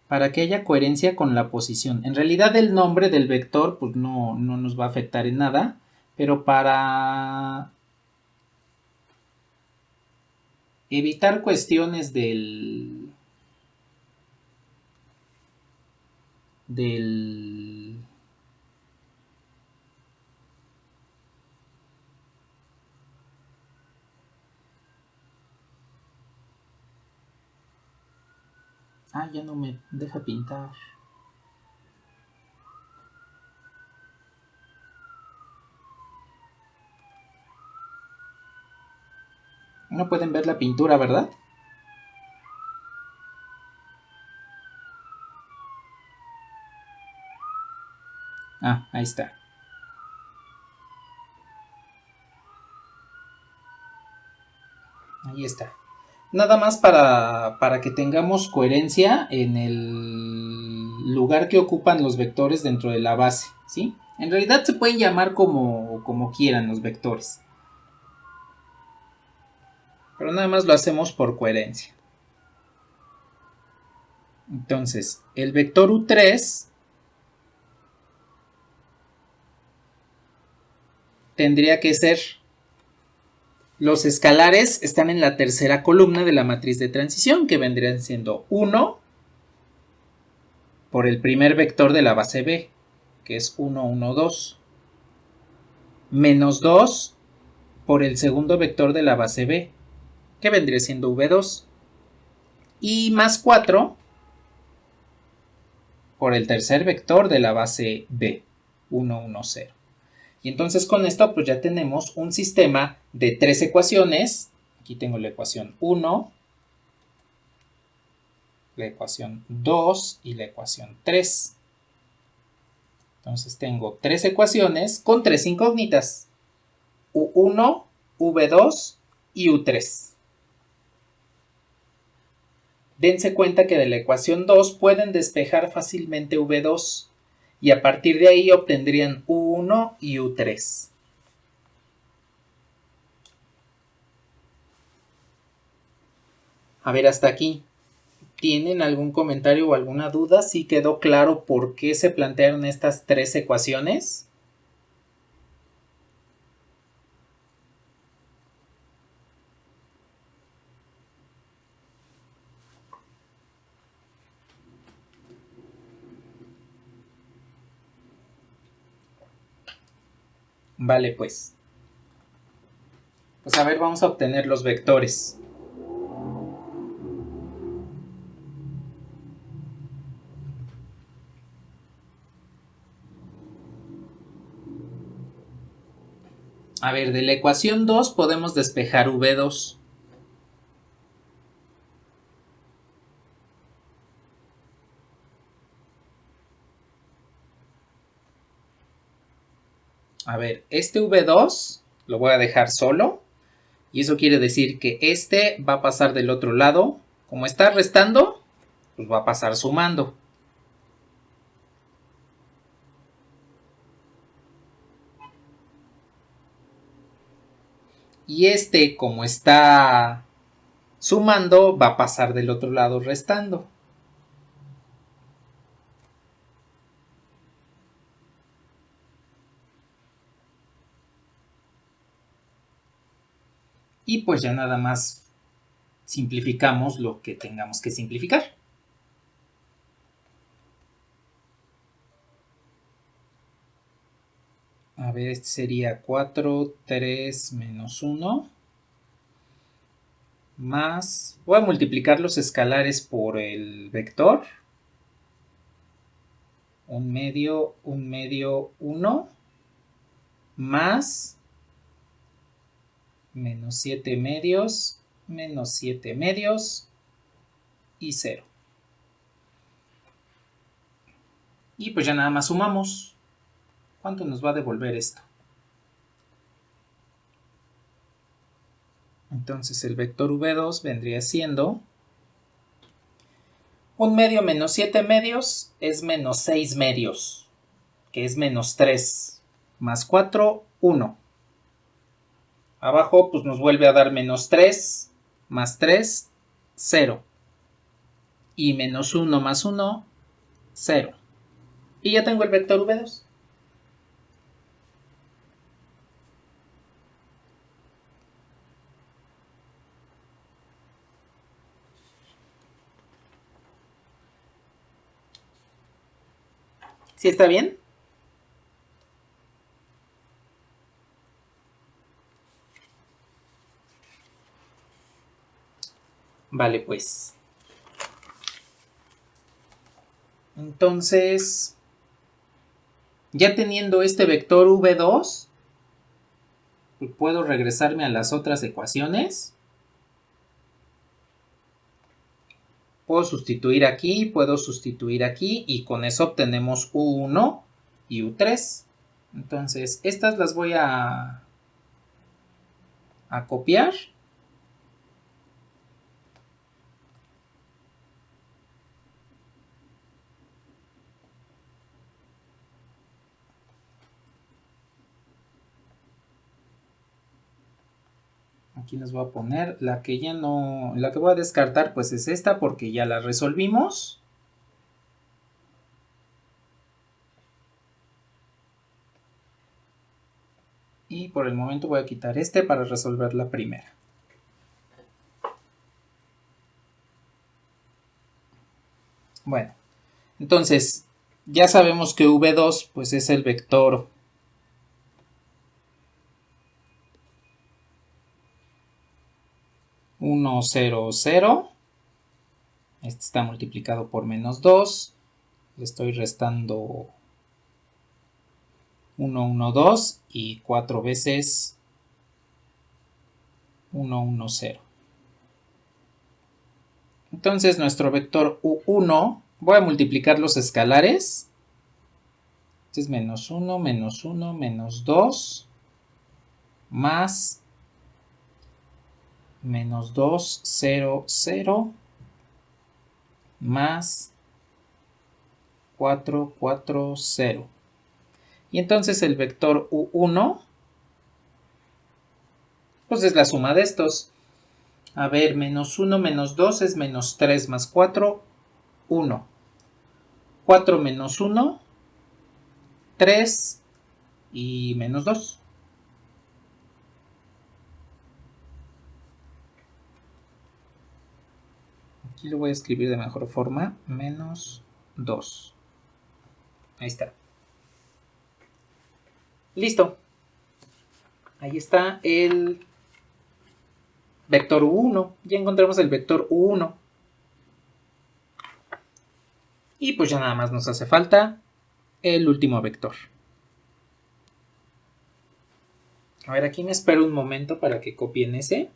Para que haya coherencia con la posición. En realidad el nombre del vector pues no nos va a afectar en nada, pero para evitar cuestiones del ya no me deja pintar. No pueden ver la pintura, ¿verdad? Ahí está. Ahí está. Nada más para que tengamos coherencia en el lugar que ocupan los vectores dentro de la base, ¿sí? En realidad se pueden llamar como quieran los vectores. Pero nada más lo hacemos por coherencia. Entonces, el vector U3 tendría que ser... Los escalares están en la tercera columna de la matriz de transición, que vendrían siendo 1 por el primer vector de la base B, que es 1, 1, 2, menos 2 por el segundo vector de la base B, que vendría siendo V2, y más 4 por el tercer vector de la base B, 1, 1, 0. Y entonces con esto pues ya tenemos un sistema de tres ecuaciones. Aquí tengo la ecuación 1, la ecuación 2 y la ecuación 3. Entonces tengo tres ecuaciones con tres incógnitas. U1, V2 y U3. Dense cuenta que de la ecuación 2 pueden despejar fácilmente V2 y a partir de ahí obtendrían U1 y U3. A ver, hasta aquí. ¿Tienen algún comentario o alguna duda? ¿Sí quedó claro por qué se plantearon estas tres ecuaciones? Vale, pues a ver, vamos a obtener los vectores. A ver, de la ecuación 2 podemos despejar V2. A ver, este V2 lo voy a dejar solo. Y eso quiere decir que este va a pasar del otro lado. Como está restando, pues va a pasar sumando. Y este, como está sumando, va a pasar del otro lado restando. Y pues ya nada más simplificamos lo que tengamos que simplificar. A ver, este sería 4, 3, menos 1. Más, voy a multiplicar los escalares por el vector. 1/2, 1/2, 1. Más menos 7 medios, menos 7 medios y 0. Y pues ya nada más sumamos. ¿Cuánto nos va a devolver esto? Entonces el vector V2 vendría siendo 1/2 menos 7 medios es menos 6 medios, que es menos 3, más 4, 1. Abajo pues nos vuelve a dar menos 3, más 3, 0. Y menos 1 más 1, 0. Y ya tengo el vector V2. ¿Sí está bien? Vale, pues. Entonces, ya teniendo este vector V2, puedo regresarme a las otras ecuaciones. Puedo sustituir aquí y con eso obtenemos U1 y U3. Entonces, estas las voy a copiar. Aquí les voy a poner la que ya no, la que voy a descartar pues es esta porque ya la resolvimos. Y por el momento voy a quitar este para resolver la primera. Bueno, entonces ya sabemos que V2 pues es el vector uno, 0, 0. Este está multiplicado por menos 2. Le estoy restando 1, 1, 2 y 4 veces 1, 1, 0. Entonces nuestro vector U1, voy a multiplicar los escalares. Este es menos 1, menos 1, menos 2, más menos 2, 0, 0, más 4, 4, 0. Y entonces el vector U1, pues es la suma de estos. A ver, menos 1 menos 2 es menos 3 más 4, 1. 4 menos 1, 3 y menos 2. Aquí lo voy a escribir de mejor forma, menos 2. Ahí está. Listo. Ahí está el vector U1. Ya encontramos el vector U1. Y pues ya nada más nos hace falta el último vector. A ver, aquí me espero un momento para que copien ese.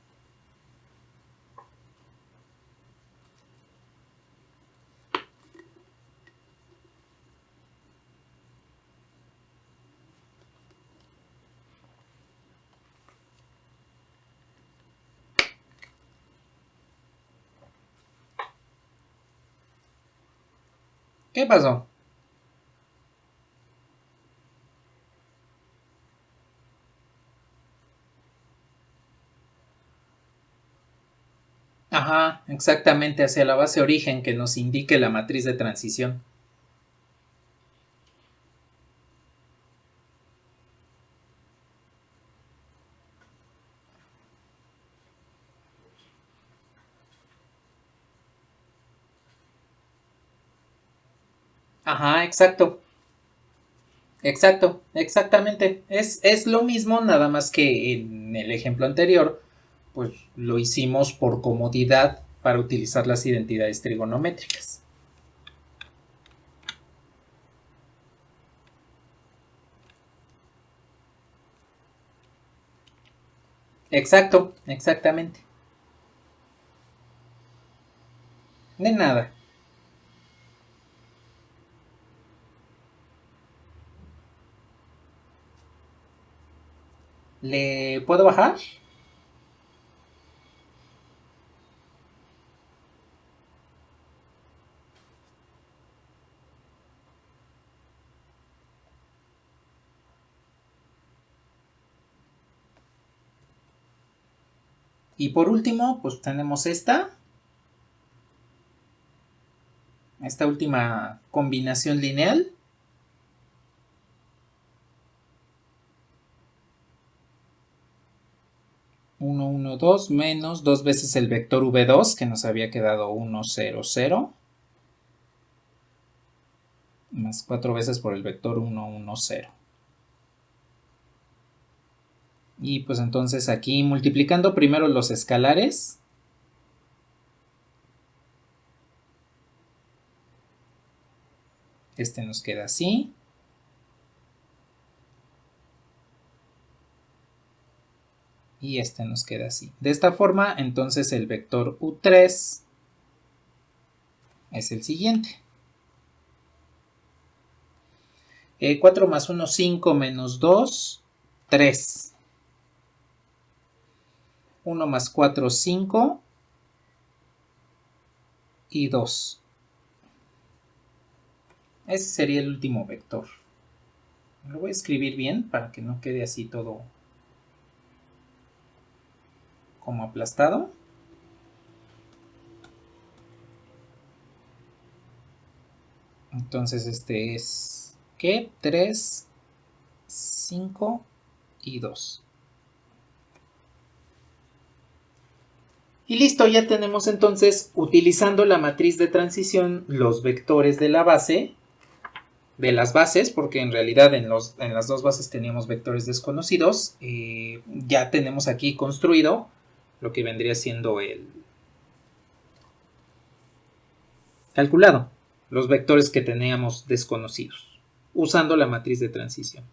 ¿Qué pasó? Ajá, exactamente hacia la base origen que nos indique la matriz de transición. Ajá, exacto. Exacto, exactamente. Es lo mismo, nada más que en el ejemplo anterior, pues lo hicimos por comodidad para utilizar las identidades trigonométricas. Exacto, exactamente. De nada. ¿Le puedo bajar? Y por último, pues tenemos esta última combinación lineal. 1, 1, 2 menos 2 veces el vector v2 que nos había quedado 1, 0, 0. Más 4 veces por el vector 1, 1, 0. Y pues entonces aquí multiplicando primero los escalares. Este nos queda así. Y este nos queda así. De esta forma, entonces el vector u3 es el siguiente. 4 más 1, 5 menos 2, 3. 1 más 4, 5 y 2. Ese sería el último vector. Lo voy a escribir bien para que no quede así todo como aplastado. Entonces este es, ¿qué? 3, 5 y 2. Y listo, ya tenemos entonces, utilizando la matriz de transición, los vectores de la base, de las bases, porque en realidad en las dos bases teníamos vectores desconocidos. Ya tenemos aquí construido lo que vendría siendo el calculado, los vectores que teníamos desconocidos, usando la matriz de transición.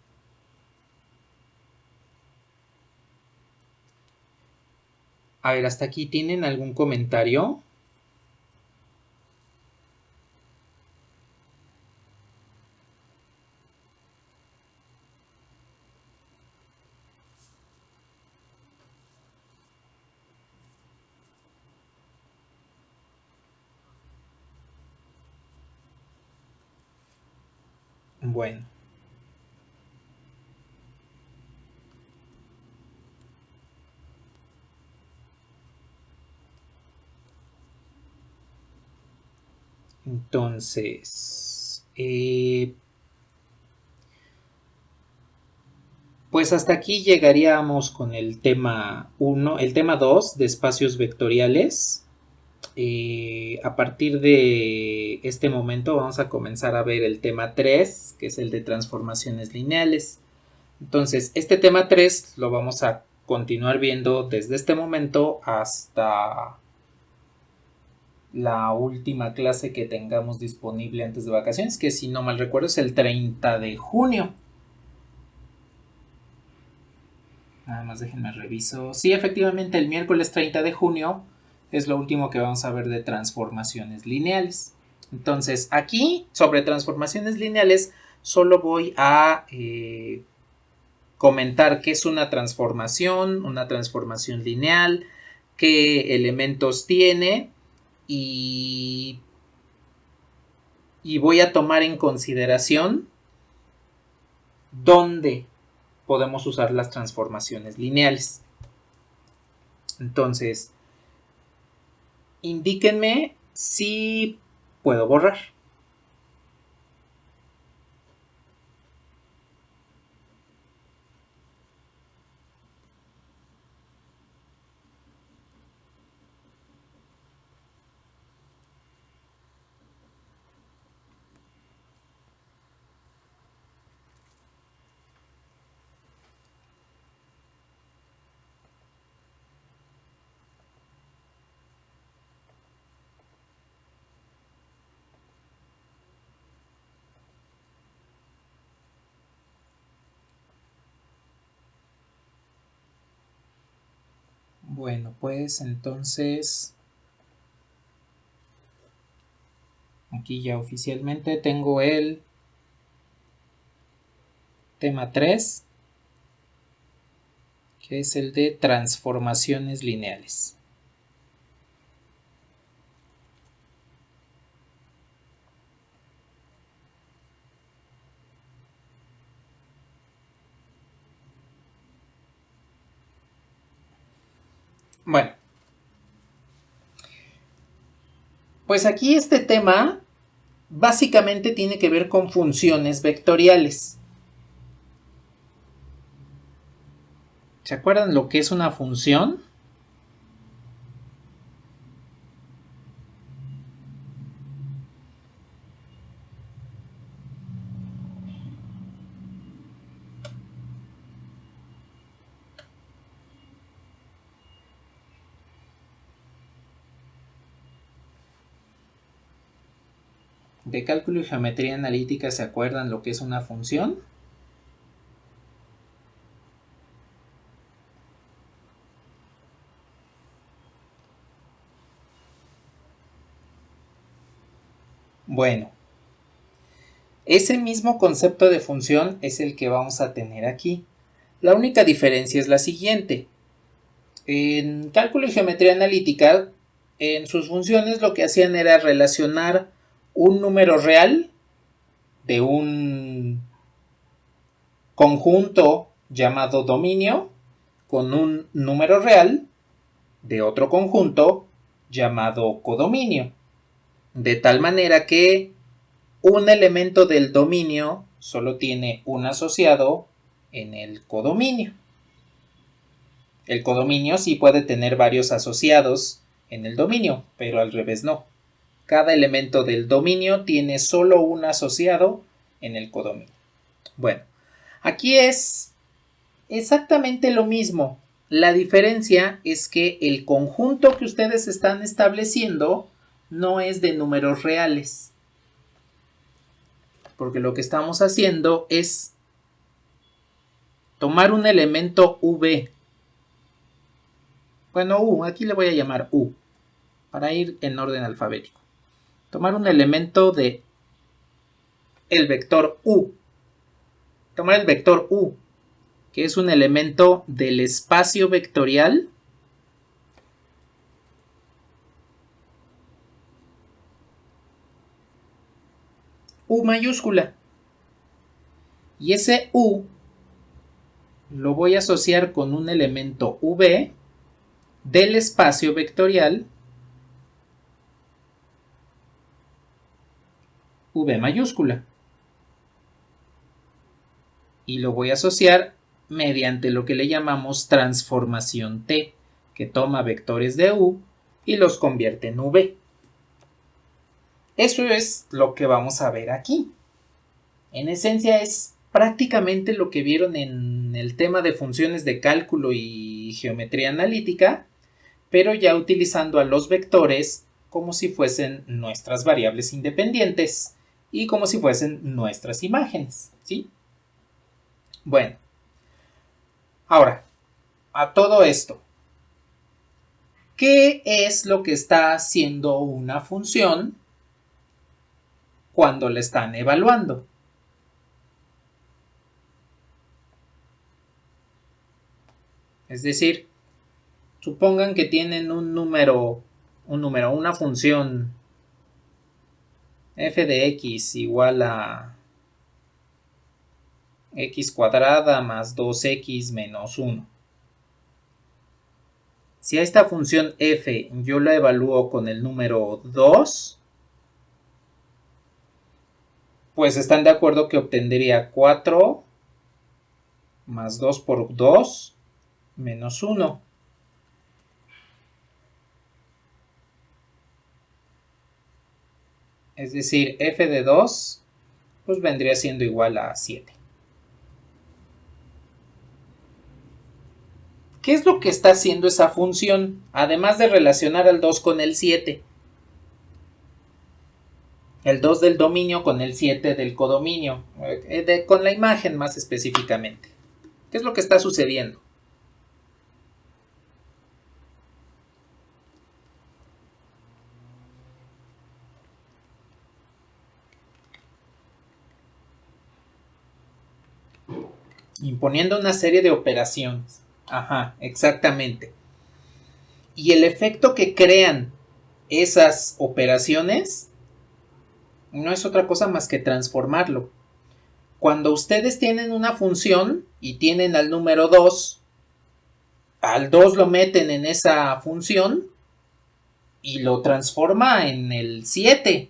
A ver, hasta aquí, ¿tienen algún comentario? Bueno. Entonces, pues hasta aquí llegaríamos con el tema 1, el tema 2 de espacios vectoriales. A partir de este momento vamos a comenzar a ver el tema 3, que es el de transformaciones lineales. Entonces, este tema 3 lo vamos a continuar viendo desde este momento hasta la última clase que tengamos disponible antes de vacaciones, que si no mal recuerdo es el 30 de junio. Nada más déjenme reviso. Sí, efectivamente, el miércoles 30 de junio es lo último que vamos a ver de transformaciones lineales. Entonces, aquí, sobre transformaciones lineales, solo voy a comentar qué es una transformación lineal, qué elementos tiene y voy a tomar en consideración dónde podemos usar las transformaciones lineales. Entonces, indíquenme si puedo borrar. Bueno, pues entonces aquí ya oficialmente tengo el tema 3, que es el de transformaciones lineales. Bueno, pues aquí este tema básicamente tiene que ver con funciones vectoriales. ¿Se acuerdan lo que es una función? De cálculo y geometría analítica, ¿se acuerdan lo que es una función? Bueno, ese mismo concepto de función es el que vamos a tener aquí. La única diferencia es la siguiente. En cálculo y geometría analítica, en sus funciones lo que hacían era relacionar un número real de un conjunto llamado dominio con un número real de otro conjunto llamado codominio. De tal manera que un elemento del dominio solo tiene un asociado en el codominio. El codominio sí puede tener varios asociados en el dominio, pero al revés no. Cada elemento del dominio tiene solo un asociado en el codominio. Bueno, aquí es exactamente lo mismo. La diferencia es que el conjunto que ustedes están estableciendo no es de números reales. Porque lo que estamos haciendo es tomar un elemento V. Bueno, U, aquí le voy a llamar U, para ir en orden alfabético. Tomar un elemento de el vector U. Tomar el vector U, que es un elemento del espacio vectorial U mayúscula. Y ese U lo voy a asociar con un elemento V del espacio vectorial V mayúscula. Y lo voy a asociar mediante lo que le llamamos transformación T, que toma vectores de U y los convierte en V. Eso es lo que vamos a ver aquí. En esencia es prácticamente lo que vieron en el tema de funciones de cálculo y geometría analítica, pero ya utilizando a los vectores como si fuesen nuestras variables independientes y como si fuesen nuestras imágenes, ¿sí? Bueno, ahora, a todo esto, ¿qué es lo que está haciendo una función cuando la están evaluando? Es decir, supongan que tienen una función f de x igual a x cuadrada más 2x menos 1. Si a esta función f yo la evalúo con el número 2, pues están de acuerdo que obtendría 4 más 2 por 2 menos 1. Es decir, f de 2 pues vendría siendo igual a 7. ¿Qué es lo que está haciendo esa función? Además de relacionar al 2 con el 7. El 2 del dominio con el 7 del codominio. Con la imagen más específicamente. ¿Qué es lo que está sucediendo? Imponiendo una serie de operaciones. Ajá, exactamente. Y el efecto que crean esas operaciones no es otra cosa más que transformarlo. Cuando ustedes tienen una función y tienen al número 2, al 2 lo meten en esa función y lo transforma en el 7.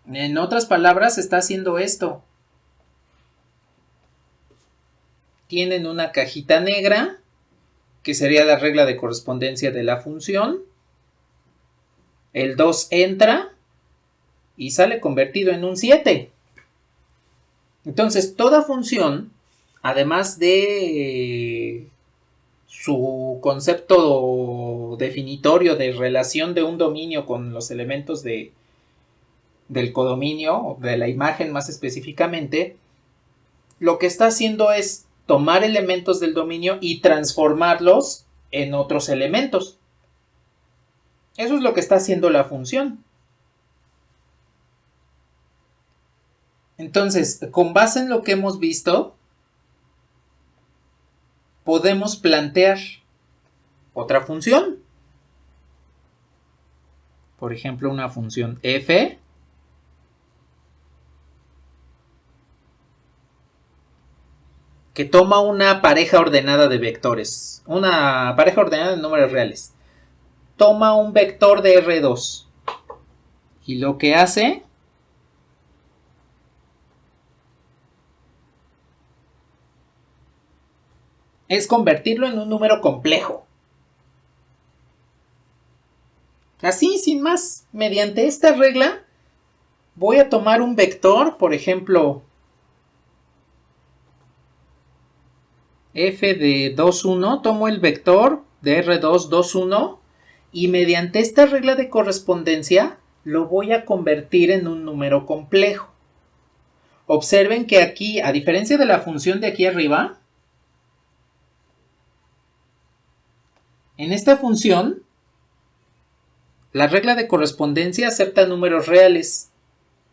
En otras palabras, está haciendo esto. Tienen una cajita negra, que sería la regla de correspondencia de la función. El 2 entra y sale convertido en un 7. Entonces, toda función, además de su concepto definitorio de relación de un dominio con los elementos del codominio, de la imagen más específicamente, lo que está haciendo es tomar elementos del dominio y transformarlos en otros elementos. Eso es lo que está haciendo la función. Entonces, con base en lo que hemos visto, podemos plantear otra función. Por ejemplo, una función f que toma una pareja ordenada de vectores, una pareja ordenada de números reales. Toma un vector de R2 y lo que hace es convertirlo en un número complejo. Así, sin más, mediante esta regla voy a tomar un vector, por ejemplo, f de 2, 1, tomo el vector de R2, 2, 1 y mediante esta regla de correspondencia lo voy a convertir en un número complejo. Observen que aquí, a diferencia de la función de aquí arriba, en esta función, la regla de correspondencia acepta números reales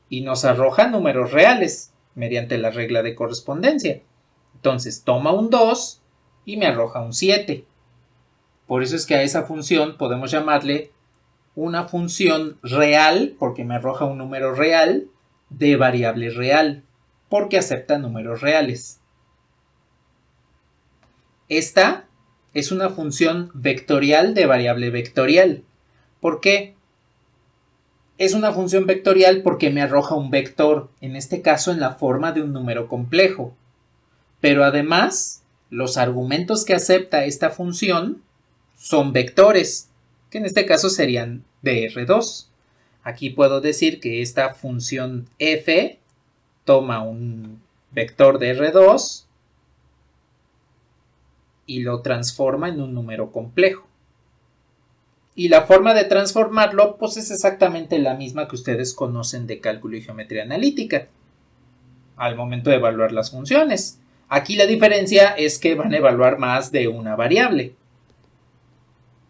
y nos arroja números reales mediante la regla de correspondencia. Entonces toma un 2 y me arroja un 7. Por eso es que a esa función podemos llamarle una función real, porque me arroja un número real, de variable real, porque acepta números reales. Esta es una función vectorial de variable vectorial. ¿Por qué? Es una función vectorial porque me arroja un vector, en este caso en la forma de un número complejo. Pero además, los argumentos que acepta esta función son vectores, que en este caso serían de R2. Aquí puedo decir que esta función f toma un vector de R2 y lo transforma en un número complejo. Y la forma de transformarlo pues es exactamente la misma que ustedes conocen de cálculo y geometría analítica al momento de evaluar las funciones. Aquí la diferencia es que van a evaluar más de una variable.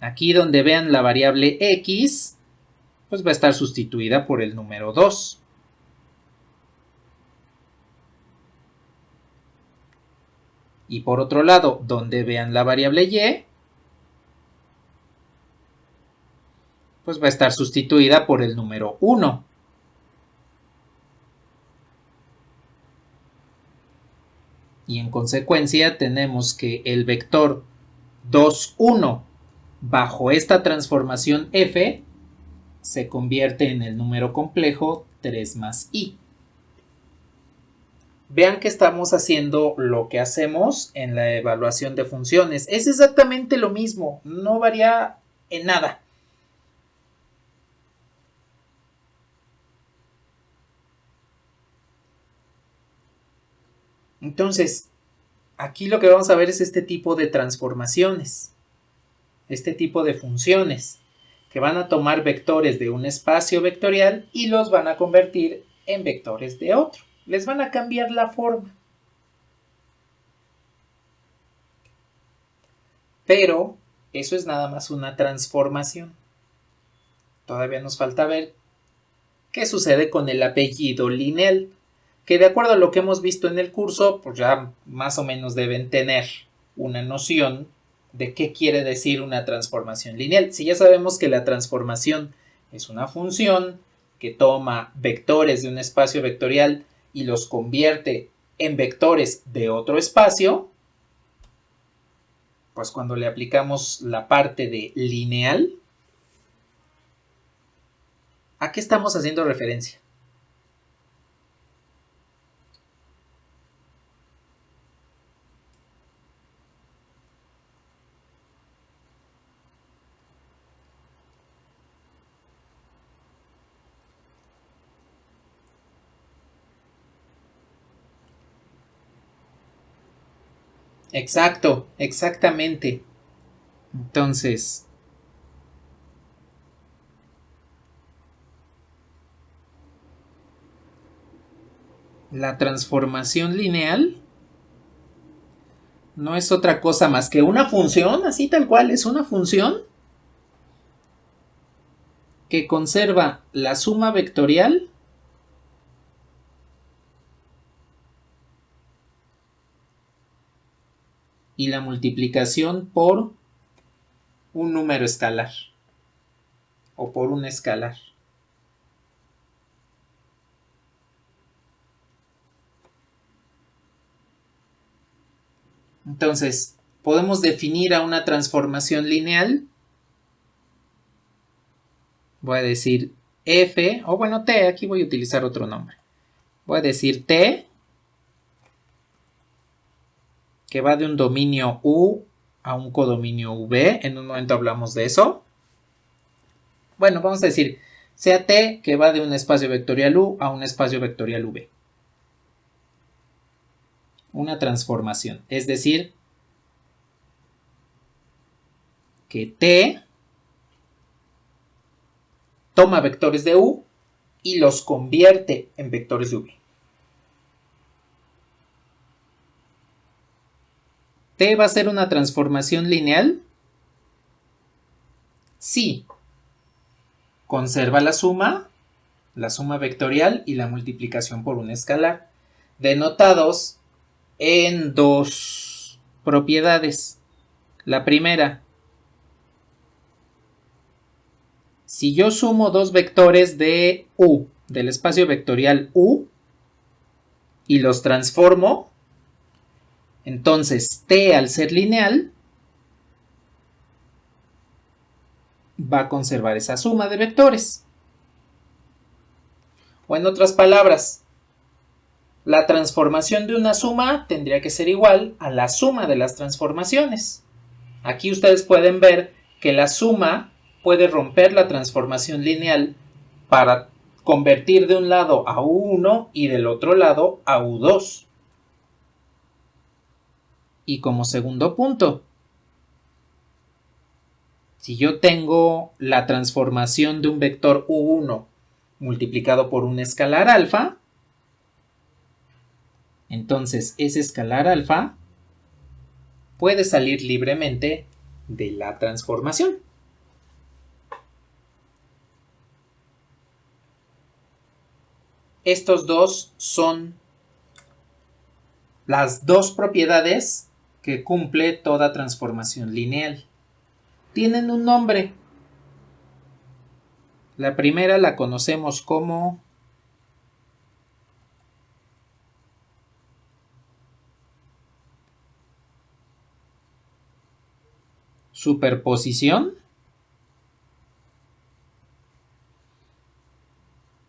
Aquí donde vean la variable x, pues va a estar sustituida por el número 2. Y por otro lado, donde vean la variable y, pues va a estar sustituida por el número 1. Y en consecuencia tenemos que el vector 2, 1 bajo esta transformación f se convierte en el número complejo 3 más i. Vean que estamos haciendo lo que hacemos en la evaluación de funciones. Es exactamente lo mismo, no varía en nada. Entonces, aquí lo que vamos a ver es este tipo de transformaciones, este tipo de funciones, que van a tomar vectores de un espacio vectorial y los van a convertir en vectores de otro. Les van a cambiar la forma. Pero eso es nada más una transformación. Todavía nos falta ver qué sucede con el apellido lineal, que de acuerdo a lo que hemos visto en el curso, pues ya más o menos deben tener una noción de qué quiere decir una transformación lineal. Si ya sabemos que la transformación es una función que toma vectores de un espacio vectorial y los convierte en vectores de otro espacio, pues cuando le aplicamos la parte de lineal, ¿a qué estamos haciendo referencia? Exacto, exactamente. Entonces, la transformación lineal no es otra cosa más que una función, así tal cual, es una función que conserva la suma vectorial y la multiplicación por un número escalar o por un escalar. Entonces, podemos definir a una transformación lineal. Voy a decir f, o bueno, t, aquí voy a utilizar otro nombre. Voy a decir t, que va de un dominio U a un codominio V. En un momento hablamos de eso. Bueno, vamos a decir, sea T que va de un espacio vectorial U a un espacio vectorial V. Una transformación, es decir, que T toma vectores de U y los convierte en vectores de V. ¿T va a ser una transformación lineal? Sí. Conserva la suma vectorial y la multiplicación por un escalar, denotados en dos propiedades. La primera, si yo sumo dos vectores de U, del espacio vectorial U, y los transformo, entonces T al ser lineal va a conservar esa suma de vectores. O en otras palabras, la transformación de una suma tendría que ser igual a la suma de las transformaciones. Aquí ustedes pueden ver que la suma puede romper la transformación lineal para convertir de un lado a U1 y del otro lado a U2. Y como segundo punto, si yo tengo la transformación de un vector U1 multiplicado por un escalar alfa, Entonces, ese escalar alfa puede salir libremente de la transformación. Estos dos son las dos propiedades que cumple toda transformación lineal. Tienen un nombre. La primera la conocemos como superposición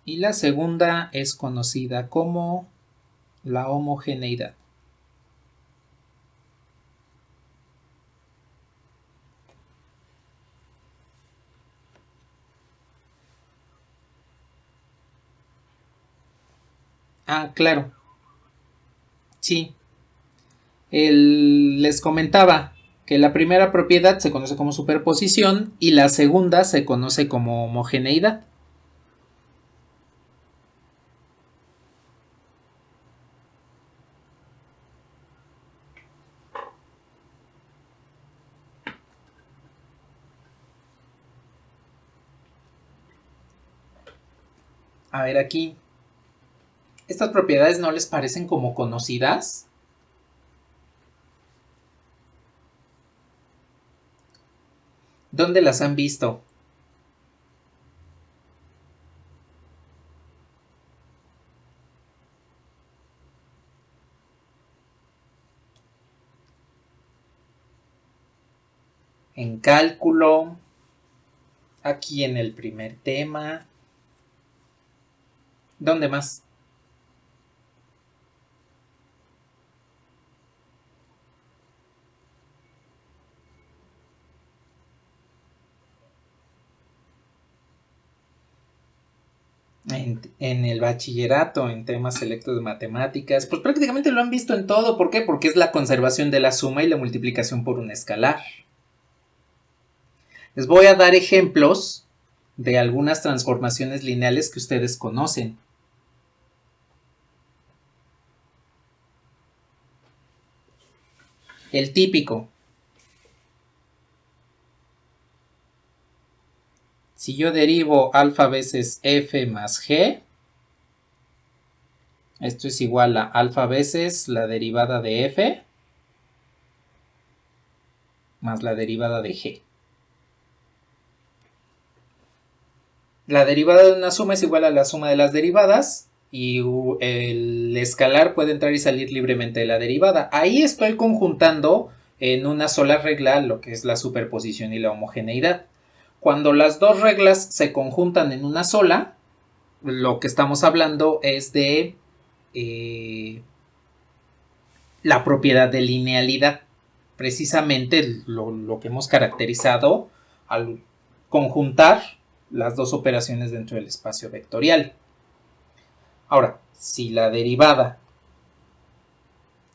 y la segunda es conocida como la homogeneidad. Ah, claro. Sí. Les comentaba que la primera propiedad se conoce como superposición y la segunda se conoce como homogeneidad. A ver aquí. ¿Estas propiedades no les parecen como conocidas? ¿Dónde las han visto? En cálculo, aquí en el primer tema. ¿Dónde más? En el bachillerato, en temas selectos de matemáticas, pues prácticamente lo han visto en todo. ¿Por qué? Porque es la conservación de la suma y la multiplicación por un escalar. Les voy a dar ejemplos de algunas transformaciones lineales que ustedes conocen. El típico. Si yo derivo alfa veces f más g, esto es igual a alfa veces la derivada de f más la derivada de g. La derivada de una suma es igual a la suma de las derivadas y el escalar puede entrar y salir libremente de la derivada. Ahí estoy conjuntando en una sola regla lo que es la superposición y la homogeneidad. Cuando las dos reglas se conjuntan en una sola, lo que estamos hablando es de la propiedad de linealidad. Precisamente lo que hemos caracterizado al conjuntar las dos operaciones dentro del espacio vectorial. Ahora, si la derivada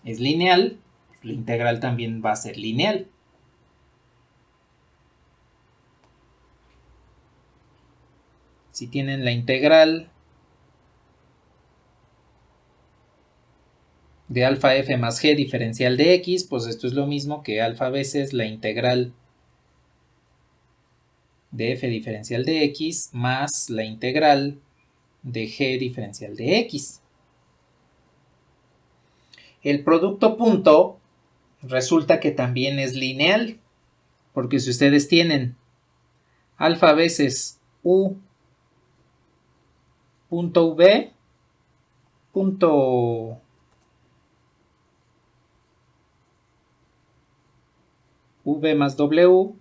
es lineal, la integral también va a ser lineal. Si tienen la integral de alfa f más g diferencial de x, pues esto es lo mismo que alfa veces la integral de f diferencial de x más la integral de g diferencial de x. El producto punto resulta que también es lineal, porque si ustedes tienen alfa veces u punto v punto v más w,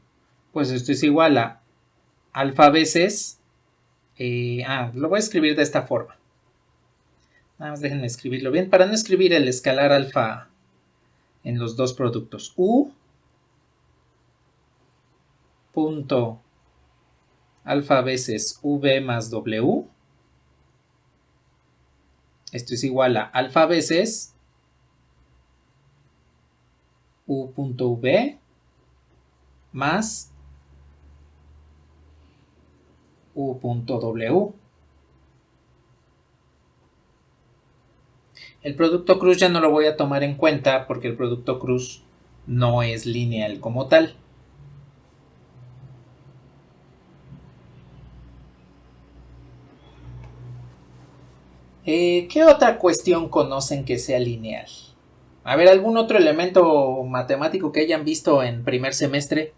pues esto es igual a alfa veces, lo voy a escribir de esta forma. Nada más déjenme escribirlo bien, para no escribir el escalar alfa en los dos productos. U punto alfa veces v más w. Esto es igual a alfa veces u punto v más u punto w. El producto cruz ya no lo voy a tomar en cuenta porque el producto cruz no es lineal como tal. ¿Qué otra cuestión conocen que sea lineal? A ver, ¿algún otro elemento matemático que hayan visto en primer semestre?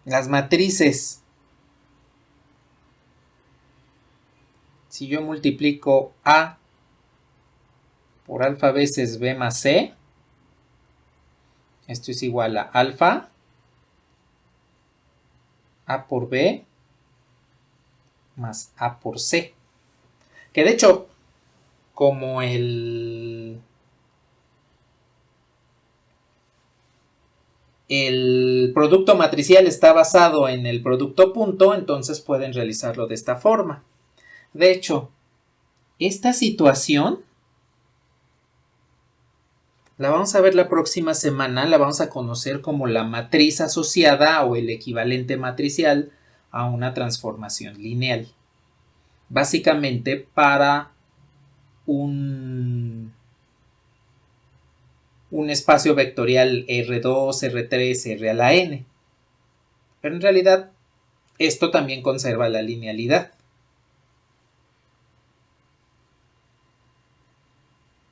Las matrices. Si yo multiplico A por alfa veces B más C, esto es igual a alfa A por B más A por C. Que de hecho, como el producto matricial está basado en el producto punto, entonces pueden realizarlo de esta forma. De hecho, esta situación la vamos a ver la próxima semana, la vamos a conocer como la matriz asociada o el equivalente matricial a una transformación lineal. Básicamente para un espacio vectorial R2, R3, R a la n. Pero en realidad esto también conserva la linealidad.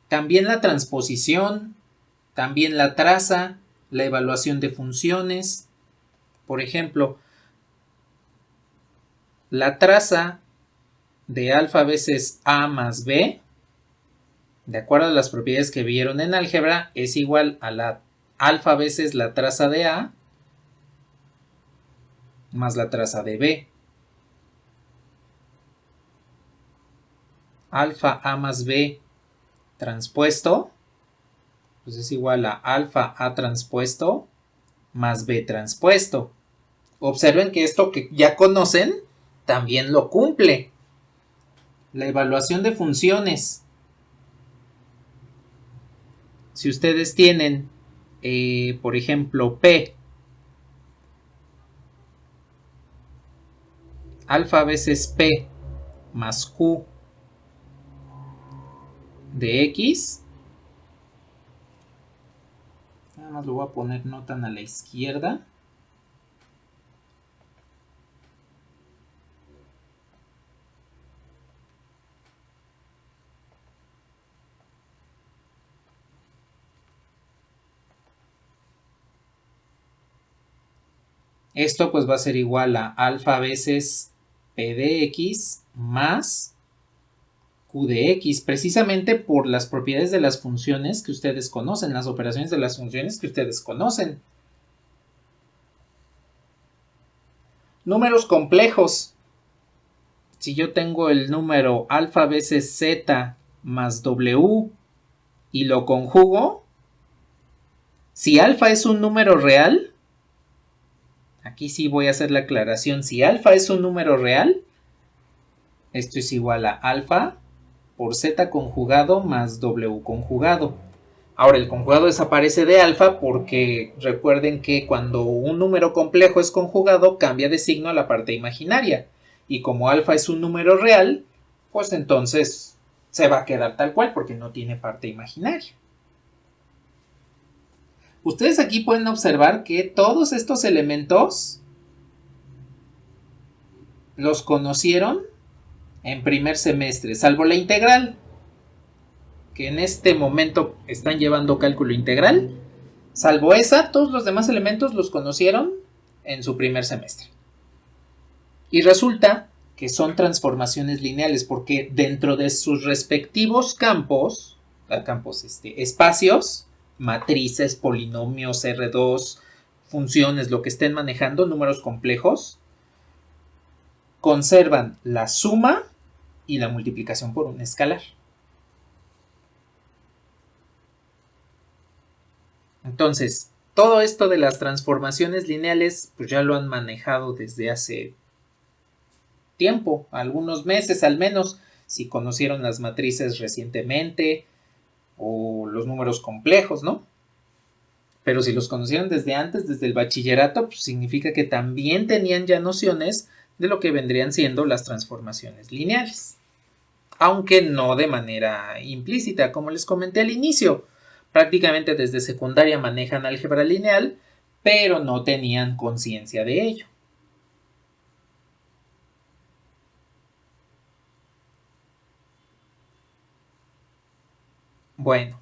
También la transposición, también la traza, la evaluación de funciones. Por ejemplo, la traza de alfa veces A más B, de acuerdo a las propiedades que vieron en álgebra, es igual a la alfa veces la traza de A más la traza de B. Alfa A más B transpuesto, pues es igual a alfa A transpuesto más B transpuesto. Observen que esto que ya conocen también lo cumple. La evaluación de funciones. Si ustedes tienen, por ejemplo, P, alfa veces P más Q de X, nada más lo voy a poner no tan a la izquierda. Esto pues va a ser igual a alfa veces P de X más Q de X, precisamente por las propiedades de las funciones que ustedes conocen, las operaciones de las funciones que ustedes conocen. Números complejos. Si yo tengo el número alfa veces Z más W y lo conjugo, si alfa es un número real, aquí sí voy a hacer la aclaración, si alfa es un número real, esto es igual a alfa por Z conjugado más W conjugado. Ahora el conjugado desaparece de alfa porque recuerden que cuando un número complejo es conjugado cambia de signo a la parte imaginaria. Y como alfa es un número real, pues entonces se va a quedar tal cual porque no tiene parte imaginaria. Ustedes aquí pueden observar que todos estos elementos los conocieron en primer semestre, salvo la integral, que en este momento están llevando cálculo integral. Salvo esa, todos los demás elementos los conocieron en su primer semestre. Y resulta que son transformaciones lineales porque dentro de sus respectivos campos, espacios, matrices, polinomios, R2, funciones, lo que estén manejando, números complejos, conservan la suma y la multiplicación por un escalar. Entonces, todo esto de las transformaciones lineales, pues ya lo han manejado desde hace tiempo, algunos meses al menos, si conocieron las matrices recientemente o los números complejos, ¿no? Pero si los conocieron desde antes, desde el bachillerato, pues significa que también tenían ya nociones de lo que vendrían siendo las transformaciones lineales. Aunque no de manera implícita, como les comenté al inicio. Prácticamente desde secundaria manejan álgebra lineal, pero no tenían conciencia de ello. Bueno,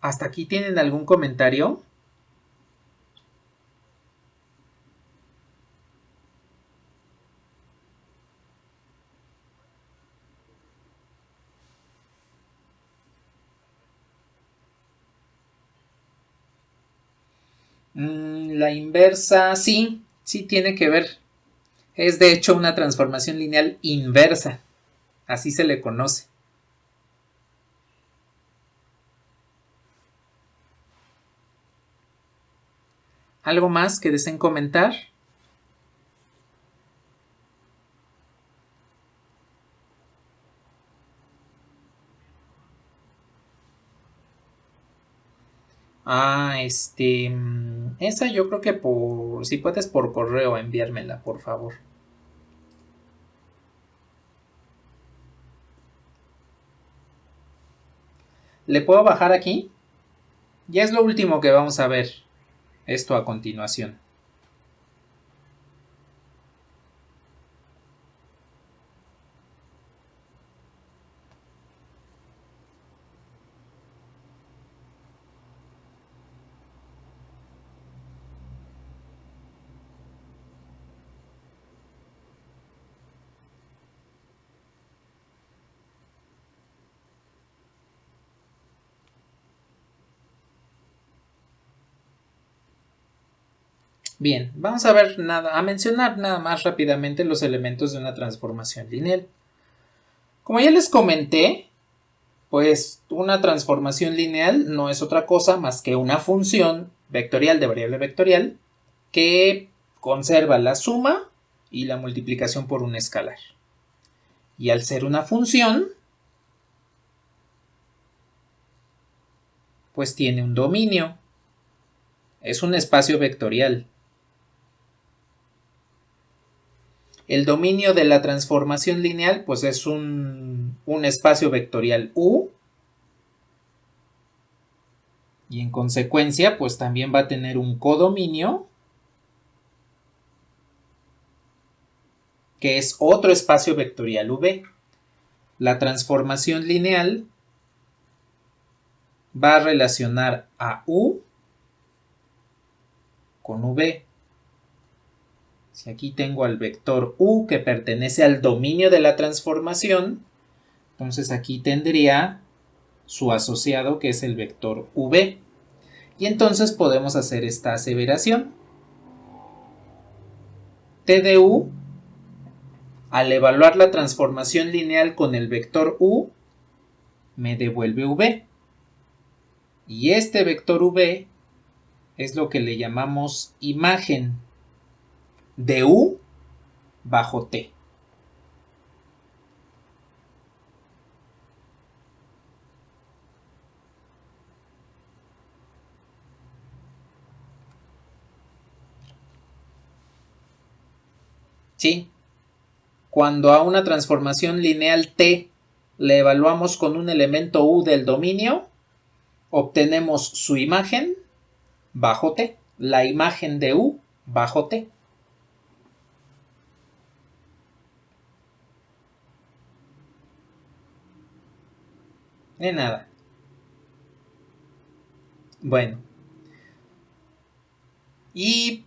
¿hasta aquí tienen algún comentario? La inversa, sí tiene que ver. Es de hecho una transformación lineal inversa, así se le conoce. ¿Algo más que deseen comentar? Esa yo creo que si puedes por correo enviármela, por favor. ¿Le puedo bajar aquí? Ya es lo último que vamos a ver. Esto a continuación. Bien, vamos a mencionar nada más rápidamente los elementos de una transformación lineal. Como ya les comenté, pues una transformación lineal no es otra cosa más que una función vectorial de variable vectorial que conserva la suma y la multiplicación por un escalar. Y al ser una función, pues tiene un dominio. Es un espacio vectorial. El dominio de la transformación lineal, pues es un espacio vectorial U. Y en consecuencia, pues también va a tener un codominio, que es otro espacio vectorial V. La transformación lineal va a relacionar a U con V. Si aquí tengo al vector U que pertenece al dominio de la transformación, entonces aquí tendría su asociado que es el vector V. Y entonces podemos hacer esta aseveración. T de U, al evaluar la transformación lineal con el vector U, me devuelve V. Y este vector V es lo que le llamamos imagen de U bajo T. ¿Sí? Cuando a una transformación lineal T le evaluamos con un elemento U del dominio, obtenemos su imagen bajo T, la imagen de U bajo T. De nada. Bueno. Y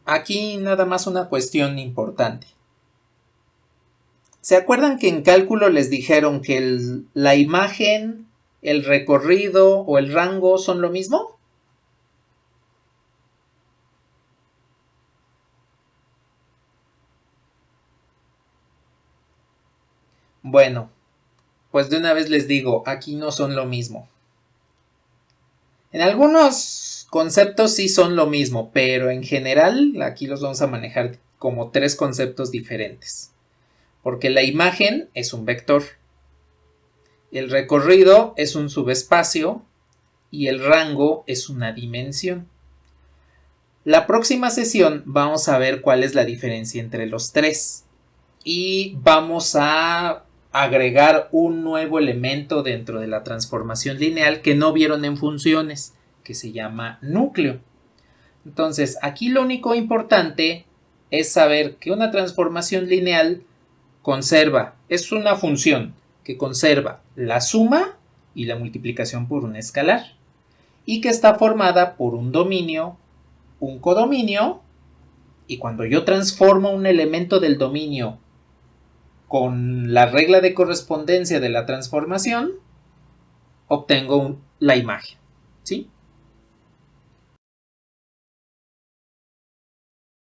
aquí nada más una cuestión importante. ¿Se acuerdan que en cálculo les dijeron que la imagen, el recorrido o el rango son lo mismo? Bueno, pues de una vez les digo, aquí no son lo mismo. En algunos conceptos sí son lo mismo, pero en general aquí los vamos a manejar como tres conceptos diferentes. Porque la imagen es un vector, el recorrido es un subespacio y el rango es una dimensión. La próxima sesión vamos a ver cuál es la diferencia entre los tres y vamos a agregar un nuevo elemento dentro de la transformación lineal que no vieron en funciones, que se llama núcleo. Entonces, aquí lo único importante es saber que una transformación lineal es una función que conserva la suma y la multiplicación por un escalar y que está formada por un dominio, un codominio, y cuando yo transformo un elemento del dominio con la regla de correspondencia de la transformación, obtengo la imagen, ¿sí?